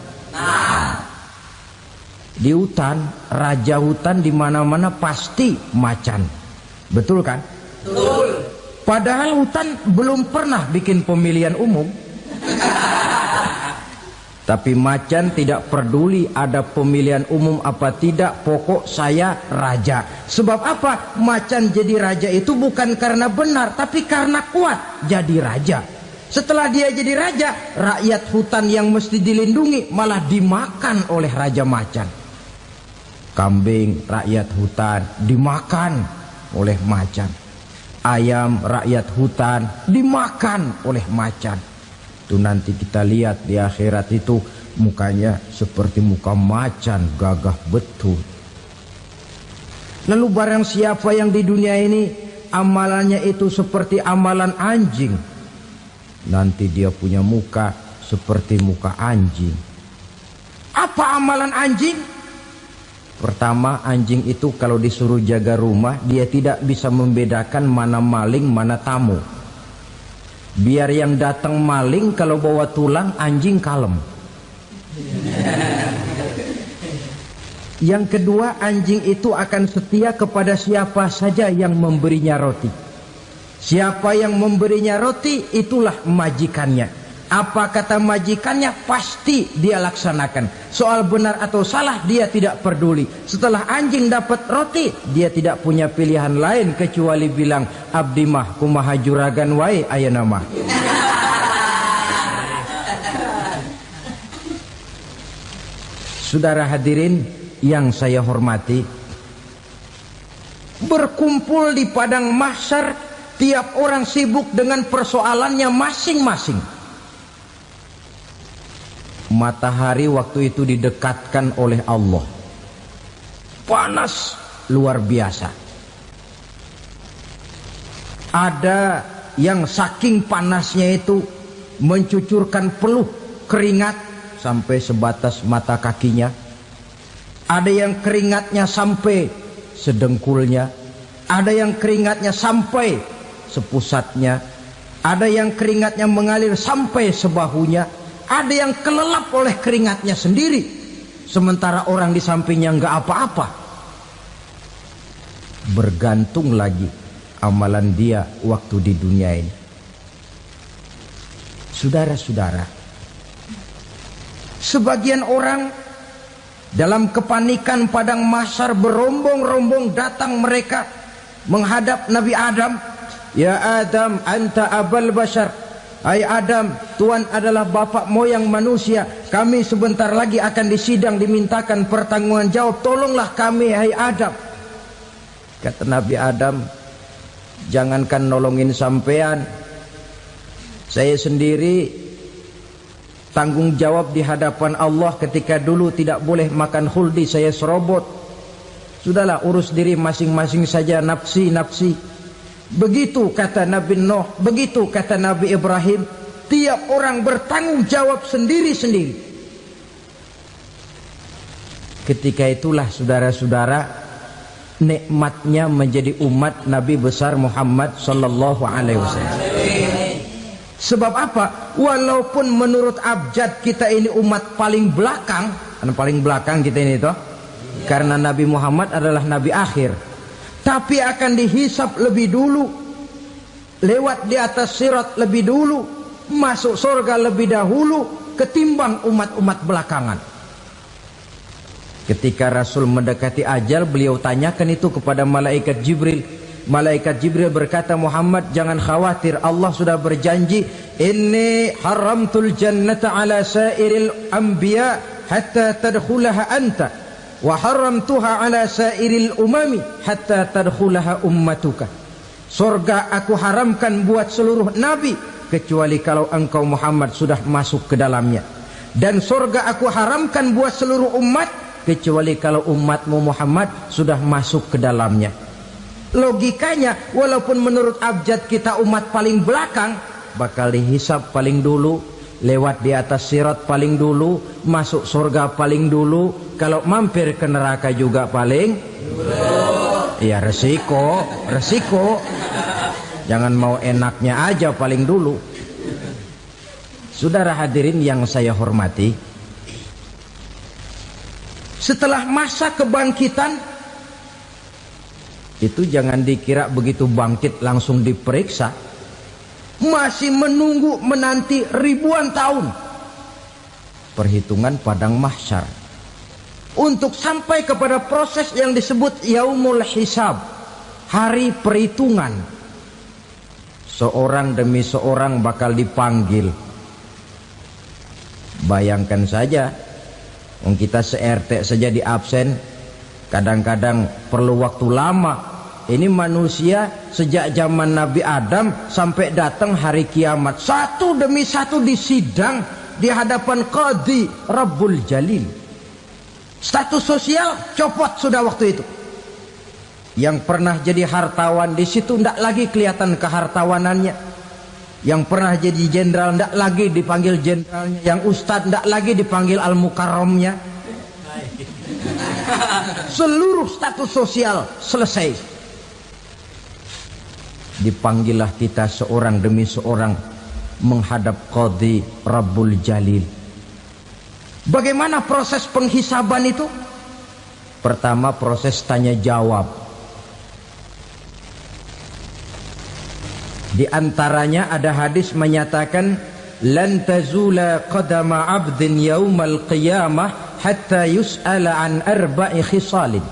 Di hutan, raja hutan di mana-mana pasti macan. Betul kan? Betul. Padahal hutan belum pernah bikin pemilihan umum. Tapi macan tidak peduli ada pemilihan umum apa tidak, pokok saya raja. Sebab apa? Macan jadi raja itu bukan karena benar, tapi karena kuat jadi raja. Setelah dia jadi raja, rakyat hutan yang mesti dilindungi malah dimakan oleh raja macan. Kambing rakyat hutan dimakan oleh macan. Ayam rakyat hutan dimakan oleh macan. Itu nanti kita lihat di akhirat itu mukanya seperti muka macan, gagah betul. Lalu barang siapa yang di dunia ini amalannya itu seperti amalan anjing, nanti dia punya muka seperti muka anjing. Apa amalan anjing? Pertama, anjing itu kalau disuruh jaga rumah, dia tidak bisa membedakan mana maling, mana tamu. Biar yang datang maling, kalau bawa tulang, anjing kalem. Yang kedua, anjing itu akan setia kepada siapa saja yang memberinya roti. Siapa yang memberinya roti, itulah majikannya. Apa kata majikannya pasti dia laksanakan. Soal benar atau salah dia tidak peduli. Setelah anjing dapat roti, dia tidak punya pilihan lain kecuali bilang, abdi mah kumaha juragan wae ayeuna mah. Saudara hadirin yang saya hormati, berkumpul di padang mahsyar, tiap orang sibuk dengan persoalannya masing-masing. Matahari waktu itu didekatkan oleh Allah, panas luar biasa. Ada yang saking panasnya itu mencucurkan peluh keringat sampai sebatas mata kakinya. Ada yang keringatnya sampai sedengkulnya, ada yang keringatnya sampai sepusatnya, ada yang keringatnya mengalir sampai sebahunya, ada yang kelelap oleh keringatnya sendiri, sementara orang di sampingnya nggak apa-apa. Bergantung lagi amalan dia waktu di dunia ini. Saudara-saudara, sebagian orang dalam kepanikan padang mahsyar berombong-rombong datang mereka menghadap Nabi Adam. Ya Adam, anta abal bashar. Hai Adam, Tuhan adalah bapak moyang manusia. Kami sebentar lagi akan disidang, dimintakan pertanggungan jawab. Tolonglah kami, hai Adam. Kata Nabi Adam, jangankan nolongin sampean, saya sendiri tanggung jawab di hadapan Allah ketika dulu tidak boleh makan khuldi, saya serobot. Sudahlah, urus diri masing-masing saja, nafsi. Begitu kata Nabi Nuh, begitu kata Nabi Ibrahim. Tiap orang bertanggung jawab sendiri-sendiri. Ketika itulah saudara-saudara, nikmatnya menjadi umat Nabi besar Muhammad sallallahu alaihi wasallam. Sebab apa? Walaupun menurut abjad kita ini umat paling belakang, paling belakang kita ini toh, karena Nabi Muhammad adalah Nabi akhir, tapi akan dihisap lebih dulu, lewat di atas sirat lebih dulu, masuk surga lebih dahulu ketimbang umat-umat belakangan. Ketika Rasul mendekati ajal, beliau tanyakan itu kepada malaikat Jibril. Malaikat Jibril berkata, Muhammad jangan khawatir, Allah sudah berjanji, inni haramtul jannata ala sairil anbiya hatta tadkhulaha anta wa haramtuha ala sairil umami hatta tadkhulaha ummatuka. Surga aku haramkan buat seluruh nabi kecuali kalau engkau Muhammad sudah masuk ke dalamnya, dan surga aku haramkan buat seluruh umat kecuali kalau umatmu Muhammad sudah masuk ke dalamnya. Logikanya, walaupun menurut abjad kita umat paling belakang, bakal dihisap paling dulu, lewat di atas sirat paling dulu, masuk surga paling dulu, kalau mampir ke neraka juga paling dulu. Ya resiko. Jangan mau enaknya aja paling dulu. Saudara hadirin yang saya hormati, setelah masa kebangkitan itu jangan dikira begitu bangkit langsung diperiksa. Masih menunggu menanti ribuan tahun perhitungan padang mahsyar untuk sampai kepada proses yang disebut yaumul hisab, hari perhitungan. Seorang demi seorang bakal dipanggil. Bayangkan saja, kita se-RT saja di absen, kadang-kadang perlu waktu lama. Ini manusia sejak zaman Nabi Adam sampai datang hari kiamat, satu demi satu disidang di hadapan Qadhi Rabbul Jalil. Status sosial copot sudah waktu itu. Yang pernah jadi hartawan di situ tidak lagi kelihatan kehartawanannya. Yang pernah jadi jenderal tidak lagi dipanggil jenderalnya. Yang ustadz tidak lagi dipanggil al-mukarramnya. Seluruh status sosial selesai. Dipanggillah kita seorang demi seorang menghadap Qadhi Rabbul Jalil. Bagaimana proses penghisaban itu? Pertama, proses tanya jawab. Di antaranya ada hadis menyatakan, lan tazula qadama 'abdin yaumal qiyamah hatta yus'ala an arba'i khisalin.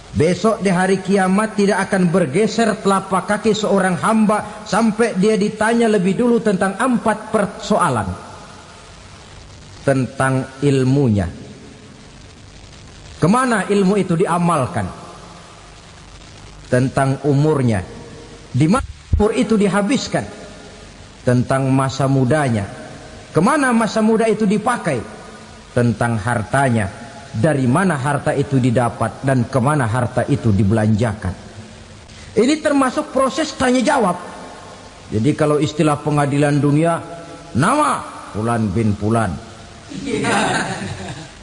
Besok di hari kiamat tidak akan bergeser telapak kaki seorang hamba sampai dia ditanya lebih dulu tentang 4 persoalan. Tentang ilmunya, kemana ilmu itu diamalkan. Tentang umurnya, di mana umur itu dihabiskan. Tentang masa mudanya, kemana masa muda itu dipakai. tentang hartanya, dari mana harta itu didapat dan kemana harta itu dibelanjakan. Ini termasuk proses tanya jawab. Jadi kalau istilah pengadilan dunia, nama Fulan bin Fulan.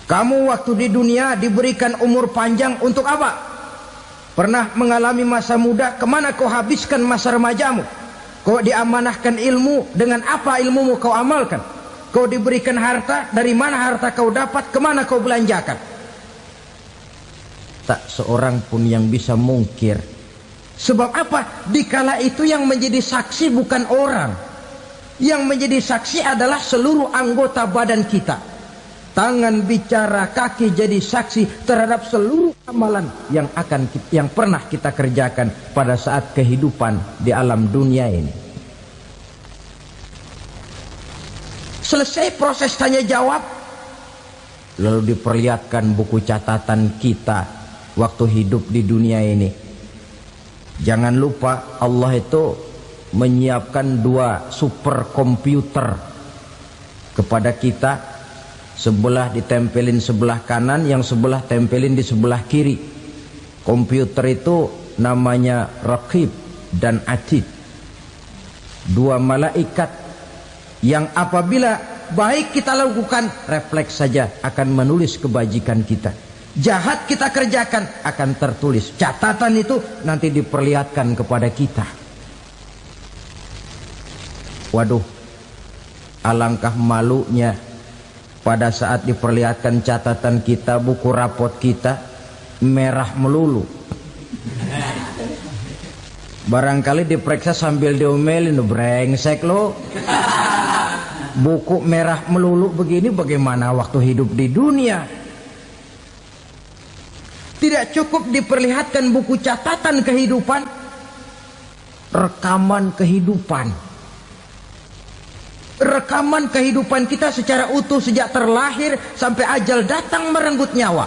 Kamu waktu di dunia diberikan umur panjang untuk apa? Pernah mengalami masa muda, kemana kau habiskan masa remajamu? Kau diamanahkan ilmu, dengan apa ilmumu kau amalkan? Kau diberikan harta, dari mana harta kau dapat, kemana kau belanjakan? Tak seorang pun yang bisa mungkir. Sebab apa? Dikala itu yang menjadi saksi bukan orang. Yang menjadi saksi adalah seluruh anggota badan kita. Tangan bicara, kaki jadi saksi terhadap seluruh amalan yang pernah kita kerjakan pada saat kehidupan di alam dunia ini. Selesai proses tanya jawab, lalu diperlihatkan buku catatan kita waktu hidup di dunia ini. Jangan lupa Allah itu menyiapkan 2 superkomputer kepada kita. Sebelah ditempelin sebelah kanan, yang sebelah tempelin di sebelah kiri. Komputer itu namanya Raqib dan Atid, 2 malaikat yang apabila baik kita lakukan, refleks saja akan menulis kebajikan kita. Jahat kita kerjakan, akan tertulis. Catatan itu nanti diperlihatkan kepada kita. Waduh, alangkah malunya pada saat diperlihatkan catatan kita, buku rapot kita merah melulu. Barangkali diperiksa sambil diomelin, brengsek lo. Buku merah melulu begini, bagaimana waktu hidup di dunia? Tidak cukup diperlihatkan buku catatan kehidupan, rekaman kehidupan. Rekaman kehidupan kita secara utuh sejak terlahir sampai ajal datang merenggut nyawa.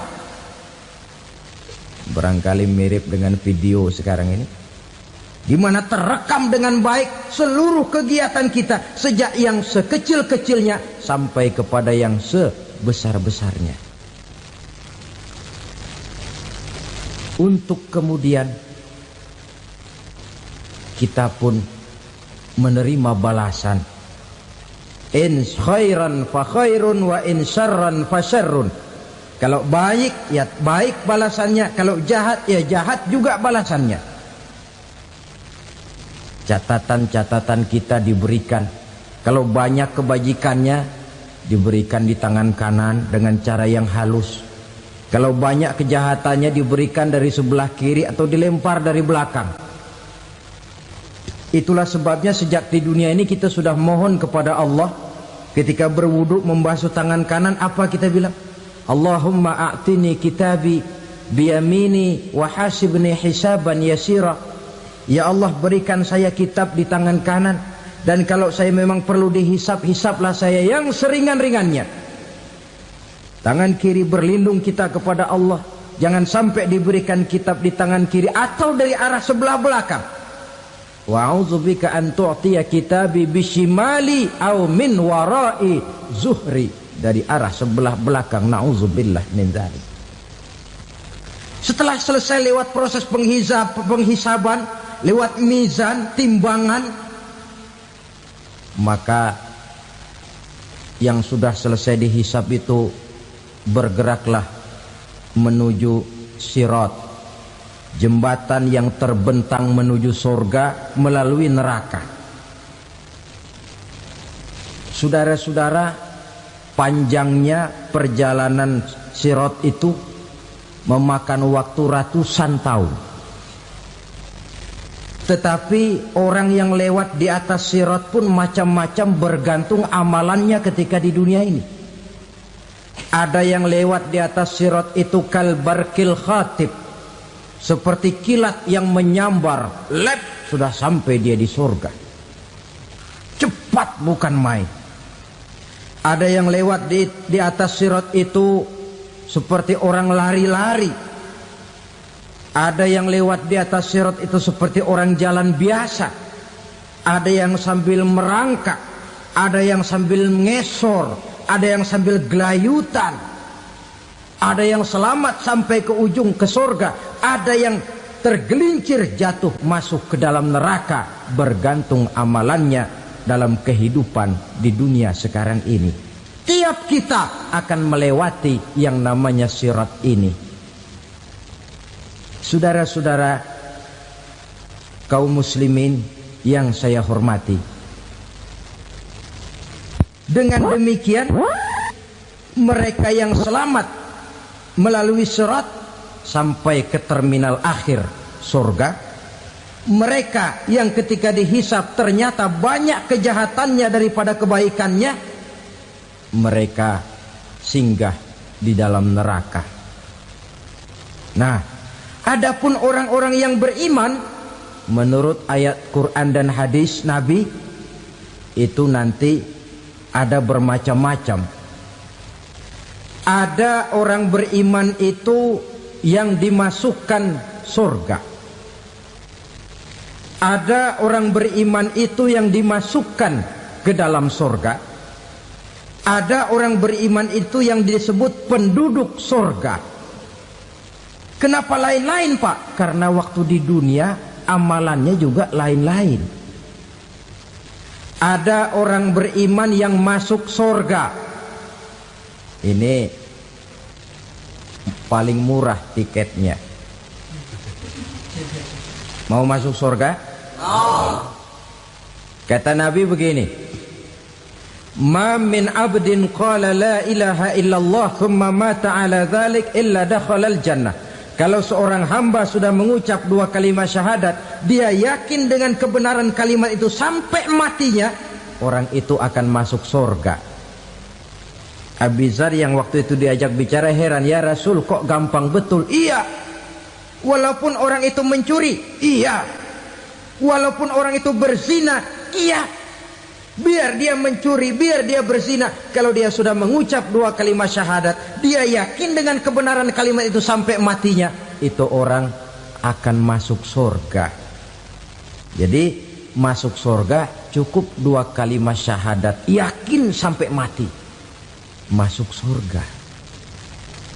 Barangkali mirip dengan video sekarang ini, di mana terekam dengan baik seluruh kegiatan kita, sejak yang sekecil-kecilnya sampai kepada yang sebesar-besarnya. Untuk kemudian kita pun menerima balasan. In khairan fa khairun wa in syarran fa syarrun. Kalau baik ya baik balasannya, kalau jahat ya jahat juga balasannya. Catatan-catatan kita diberikan. Kalau banyak kebajikannya diberikan di tangan kanan dengan cara yang halus. Kalau banyak kejahatannya diberikan dari sebelah kiri atau dilempar dari belakang. Itulah sebabnya sejak di dunia ini kita sudah mohon kepada Allah. Ketika berwudu membasuh tangan kanan, apa kita bilang? Allahumma a'tini kitabi biyamini wa hasibni hisaban yasira. Ya Allah, berikan saya kitab di tangan kanan, dan kalau saya memang perlu dihisap, hisaplah saya yang seringan-ringannya. Tangan kiri berlindung kita kepada Allah, jangan sampai diberikan kitab di tangan kiri atau dari arah sebelah belakang. Wa a'udzubika an tu'tiya kitabi bishimali aw min wara'i zuhri, dari arah sebelah belakang. Na'udzubillah min dzalik. Setelah selesai lewat proses penghisaban, lewat mizan, timbangan, maka yang sudah selesai dihisab itu bergeraklah menuju sirat, jembatan yang terbentang menuju surga melalui neraka. Saudara-saudara, panjangnya perjalanan sirat itu memakan waktu ratusan tahun. Tetapi orang yang lewat di atas sirat pun macam-macam, bergantung amalannya ketika di dunia ini. Ada yang lewat di atas sirat itu kalbarkil khatib, seperti kilat yang menyambar, lep, sudah sampai dia di surga. Cepat bukan main. Ada yang lewat di atas sirat itu seperti orang lari-lari. Ada yang lewat di atas sirat itu seperti orang jalan biasa. Ada yang sambil merangkak, ada yang sambil ngesor, ada yang sambil gelayutan, ada yang selamat sampai ke ujung ke surga, ada yang tergelincir jatuh masuk ke dalam neraka, bergantung amalannya dalam kehidupan di dunia sekarang ini. Tiap kita akan melewati yang namanya sirat ini. Saudara-saudara kaum muslimin yang saya hormati, dengan demikian mereka yang selamat melalui sirat sampai ke terminal akhir surga, mereka yang ketika dihisab ternyata banyak kejahatannya daripada kebaikannya, mereka singgah di dalam neraka. Nah, adapun orang-orang yang beriman menurut ayat Quran dan hadis Nabi itu nanti ada bermacam-macam. Ada orang beriman itu yang dimasukkan surga. Ada orang beriman itu yang dimasukkan ke dalam surga. Ada orang beriman itu yang disebut penduduk surga. Kenapa lain-lain, Pak? Karena waktu di dunia amalannya juga lain-lain. Ada orang beriman yang masuk surga. Ini paling murah tiketnya. Mau masuk surga? Kata Nabi begini, ma min abdin qala la ilaha illallah thumma mata ala dhalik illa dakhalal jannah. Kalau seorang hamba sudah mengucap dua kalimat syahadat, dia yakin dengan kebenaran kalimat itu sampai matinya, orang itu akan masuk surga. Abi Dzar yang waktu itu diajak bicara heran, ya Rasul kok gampang betul? Iya, walaupun orang itu mencuri, iya, walaupun orang itu berzina, iya, biar dia mencuri, biar dia berzina, kalau dia sudah mengucap dua kalimat syahadat, dia yakin dengan kebenaran kalimat itu sampai matinya, itu orang akan masuk surga. Jadi masuk surga cukup dua kalimat syahadat, yakin sampai mati, masuk surga.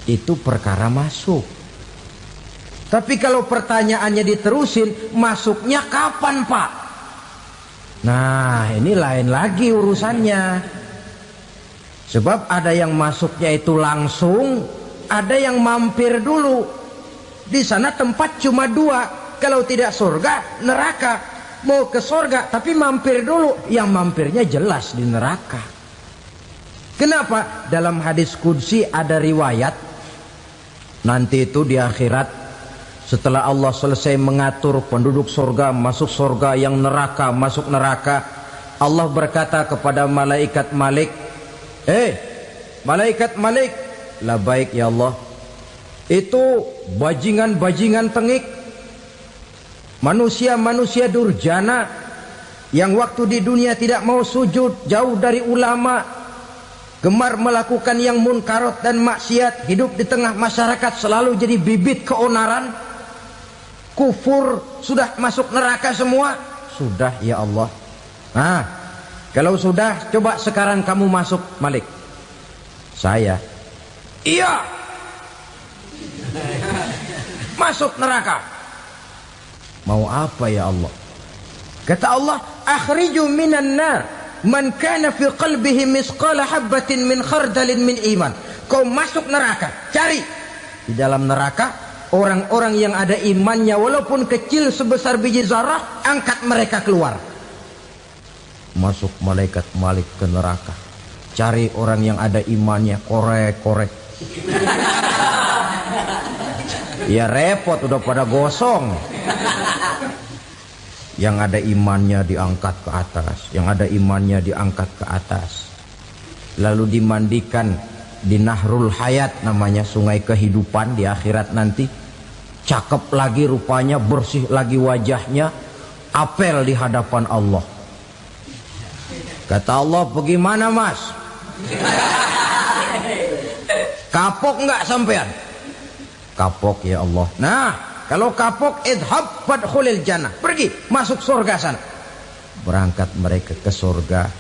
Itu perkara masuk. Tapi kalau pertanyaannya diterusin, masuknya kapan, Pak? Nah, ini lain lagi urusannya. Sebab ada yang masuknya itu langsung, ada yang mampir dulu. Di sana tempat cuma dua, kalau tidak surga, neraka. Mau ke surga tapi mampir dulu, yang mampirnya jelas di neraka. Kenapa? Dalam hadis qudsi ada riwayat, nanti itu di akhirat, setelah Allah selesai mengatur penduduk surga masuk surga, yang neraka masuk neraka, Allah berkata kepada malaikat Malik, malaikat Malik, labaik ya Allah, itu bajingan-bajingan tengik, manusia-manusia durjana yang waktu di dunia tidak mau sujud, jauh dari ulama, gemar melakukan yang munkarat dan maksiat, hidup di tengah masyarakat selalu jadi bibit keonaran, kufur, sudah masuk neraka semua. Sudah ya Allah. Nah, kalau sudah, coba sekarang kamu masuk, Malik. Saya, iya, masuk neraka. Mau apa ya Allah? Kata Allah, akhriju minan nar man kana fi qalbihi misqala habatin min khardalin min iman. Kau masuk neraka, cari di dalam neraka orang-orang yang ada imannya walaupun kecil sebesar biji zarah, angkat mereka keluar. Masuk malaikat Malik ke neraka, cari orang yang ada imannya, korek-korek. Ya repot, udah pada gosong. Yang ada imannya diangkat ke atas, yang ada imannya diangkat ke atas, lalu dimandikan di Nahrul Hayat, namanya sungai kehidupan di akhirat nanti. Cakep lagi rupanya, bersih lagi wajahnya, apel di hadapan Allah. Kata Allah, bagaimana mas? Kapok nggak sampean? Kapok ya Allah. Nah, kalau kapok, idhab fadkhulil jannah, pergi masuk surga sana. Berangkat mereka ke surga.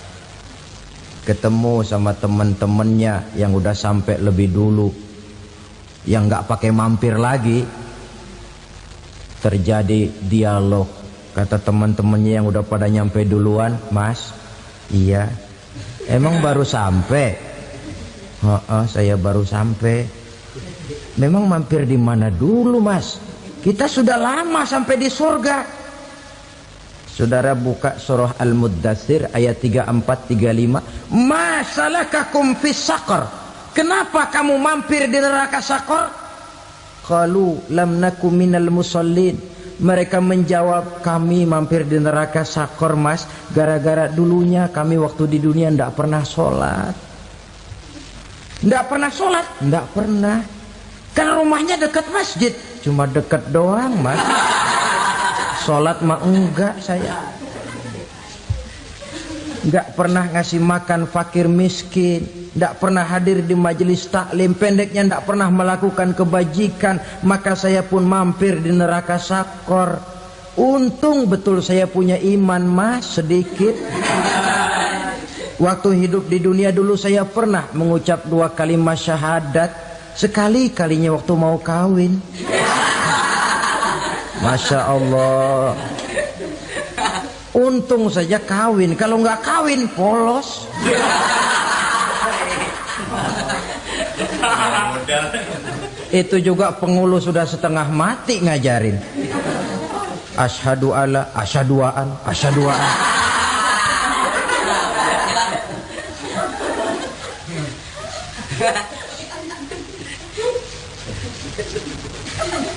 ketemu sama teman-temannya yang udah sampai lebih dulu, yang nggak pakai mampir lagi. Terjadi dialog. Kata teman-temannya yang udah pada nyampe duluan, "Mas, iya, emang baru sampai?" Saya baru sampai." "Memang mampir di mana dulu, Mas? Kita sudah lama sampai di surga." Saudara buka surah Al-Muddatsir ayat 34-35. "Ma salakakum fis saqar?" Kenapa kamu mampir di neraka Sakor? Qalu lam naku minal musallin. Mereka menjawab, kami mampir di neraka Sakor, Mas, gara-gara dulunya kami waktu di dunia ndak pernah sholat. Ndak pernah sholat? Ndak pernah. Kan rumahnya dekat masjid. Cuma dekat doang, Mas. Sholat mah enggak saya. Nggak pernah ngasih makan fakir miskin, nggak pernah hadir di majelis taklim, pendeknya nggak pernah melakukan kebajikan, maka saya pun mampir di neraka Sakor. Untung betul saya punya iman, Mas, sedikit. Waktu hidup di dunia dulu saya pernah mengucap 2 kalimat syahadat, sekali-kalinya waktu mau kawin. Masya Allah. Untung saja kawin, kalau nggak kawin polos. Itu juga pengulu sudah setengah mati ngajarin. Asyhadu alla, asyaduaan, asyaduaan.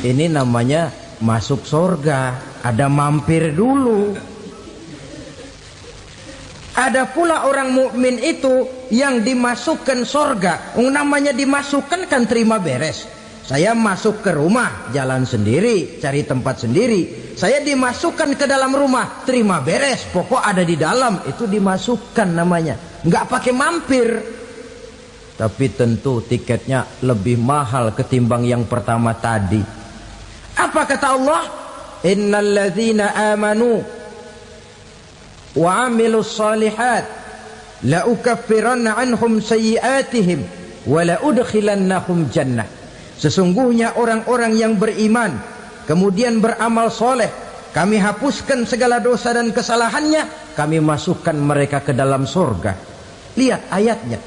Ini namanya masuk surga, ada mampir dulu. Ada pula orang mukmin itu yang dimasukkan surga. Namanya dimasukkan kan terima beres. Saya masuk ke rumah, jalan sendiri, cari tempat sendiri. Saya dimasukkan ke dalam rumah, terima beres, pokok ada di dalam, itu dimasukkan namanya. Nggak pakai mampir. Tapi tentu tiketnya lebih mahal ketimbang yang pertama tadi. Apa kata Allah? Innal ladzina amanu wa amilus salihat la ukaffiranna anhum sayyi'atihim wa la udkhilannahum jannah. Sesungguhnya orang-orang yang beriman kemudian beramal soleh, kami hapuskan segala dosa dan kesalahannya, kami masukkan mereka ke dalam surga. Lihat ayatnya,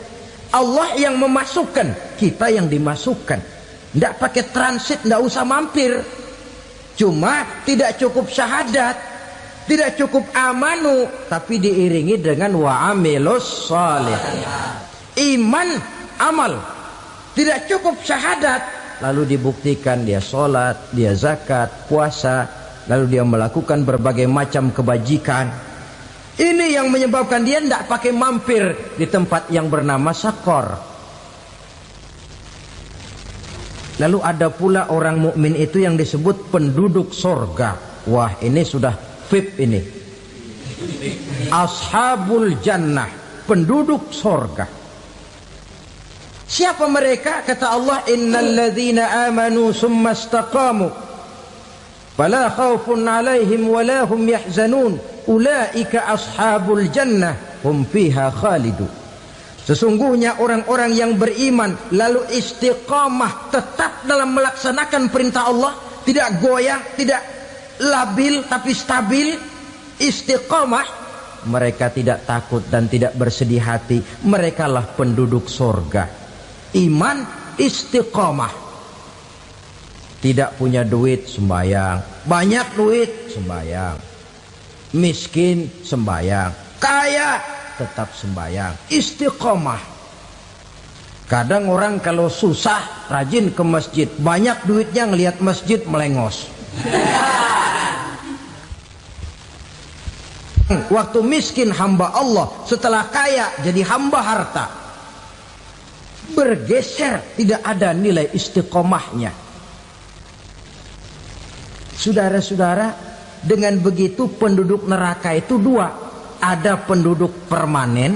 Allah yang memasukkan, kita yang dimasukkan. Tidak pakai transit, tidak usah mampir. Cuma tidak cukup syahadat, tidak cukup amanu, tapi diiringi dengan wa'amilus salih. Iman, amal. Tidak cukup syahadat, lalu dibuktikan dia sholat, dia zakat, puasa, lalu dia melakukan berbagai macam kebajikan. Ini yang menyebabkan dia tidak pakai mampir di tempat yang bernama Sakor. Lalu ada pula orang mukmin itu yang disebut penduduk sorga. Wah, ini sudah VIP ini. Ashabul jannah, penduduk sorga. Siapa mereka? Kata Allah, innal ladzina amanu summa istaqamu fala khaufun alaihim wala hum yahzanun ulaika ashabul jannah hum fiha khalidun. Sesungguhnya orang-orang yang beriman lalu istiqamah, tetap dalam melaksanakan perintah Allah, tidak goyah, tidak labil tapi stabil, istiqamah, mereka tidak takut dan tidak bersedih hati. Merekalah penduduk surga. Iman, istiqamah. Tidak punya duit, sembayang. Banyak duit, sembayang. Miskin, sembayang. Kaya, tetap sembayang. Istiqamah. Kadang orang kalau susah rajin ke masjid, banyak duitnya ngelihat masjid melengos. Waktu miskin hamba Allah, setelah kaya jadi hamba harta. Bergeser, tidak ada nilai istiqomahnya. Saudara-saudara, dengan begitu penduduk neraka itu dua. Ada penduduk permanen,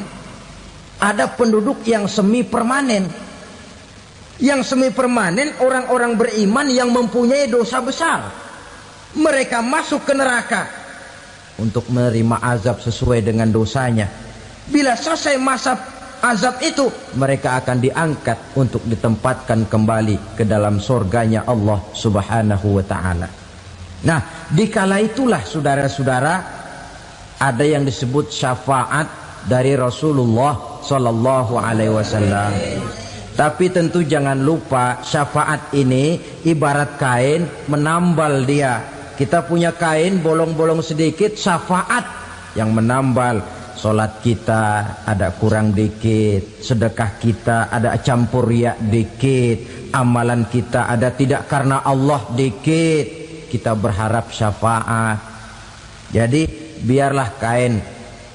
ada penduduk yang semi permanen. Yang semi permanen orang-orang beriman yang mempunyai dosa besar. Mereka masuk ke neraka untuk menerima azab sesuai dengan dosanya. Bila selesai masa azab itu, mereka akan diangkat untuk ditempatkan kembali ke dalam surganya Allah Subhanahu wa ta'ala. Nah, dikala itulah saudara-saudara, ada yang disebut syafaat dari Rasulullah Sallallahu Alaihi Wasallam. Tapi tentu jangan lupa, syafaat ini ibarat kain menambal dia. Kita punya kain bolong-bolong sedikit, syafaat yang menambal. Solat kita ada kurang dikit, sedekah kita ada campur riak dikit, amalan kita ada tidak karena Allah dikit, kita berharap syafaat. Jadi biarlah kain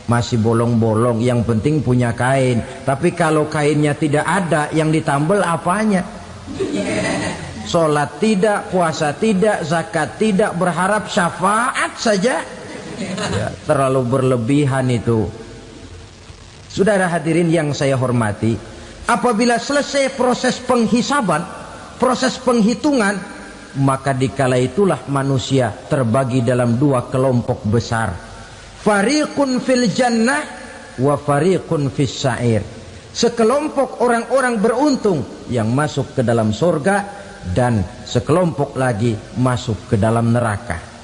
masih bolong-bolong, yang penting punya kain. Tapi kalau kainnya tidak ada, yang ditambal apanya? Solat tidak, puasa tidak, zakat tidak, berharap syafaat saja. Ya, terlalu berlebihan itu. Saudara hadirin yang saya hormati, apabila selesai proses penghisaban, proses penghitungan, maka dikala itulah manusia terbagi dalam dua kelompok besar. Fariqun fil jannah wa fariqun fis sa'ir. Sekelompok orang-orang beruntung yang masuk ke dalam surga, dan sekelompok lagi masuk ke dalam neraka.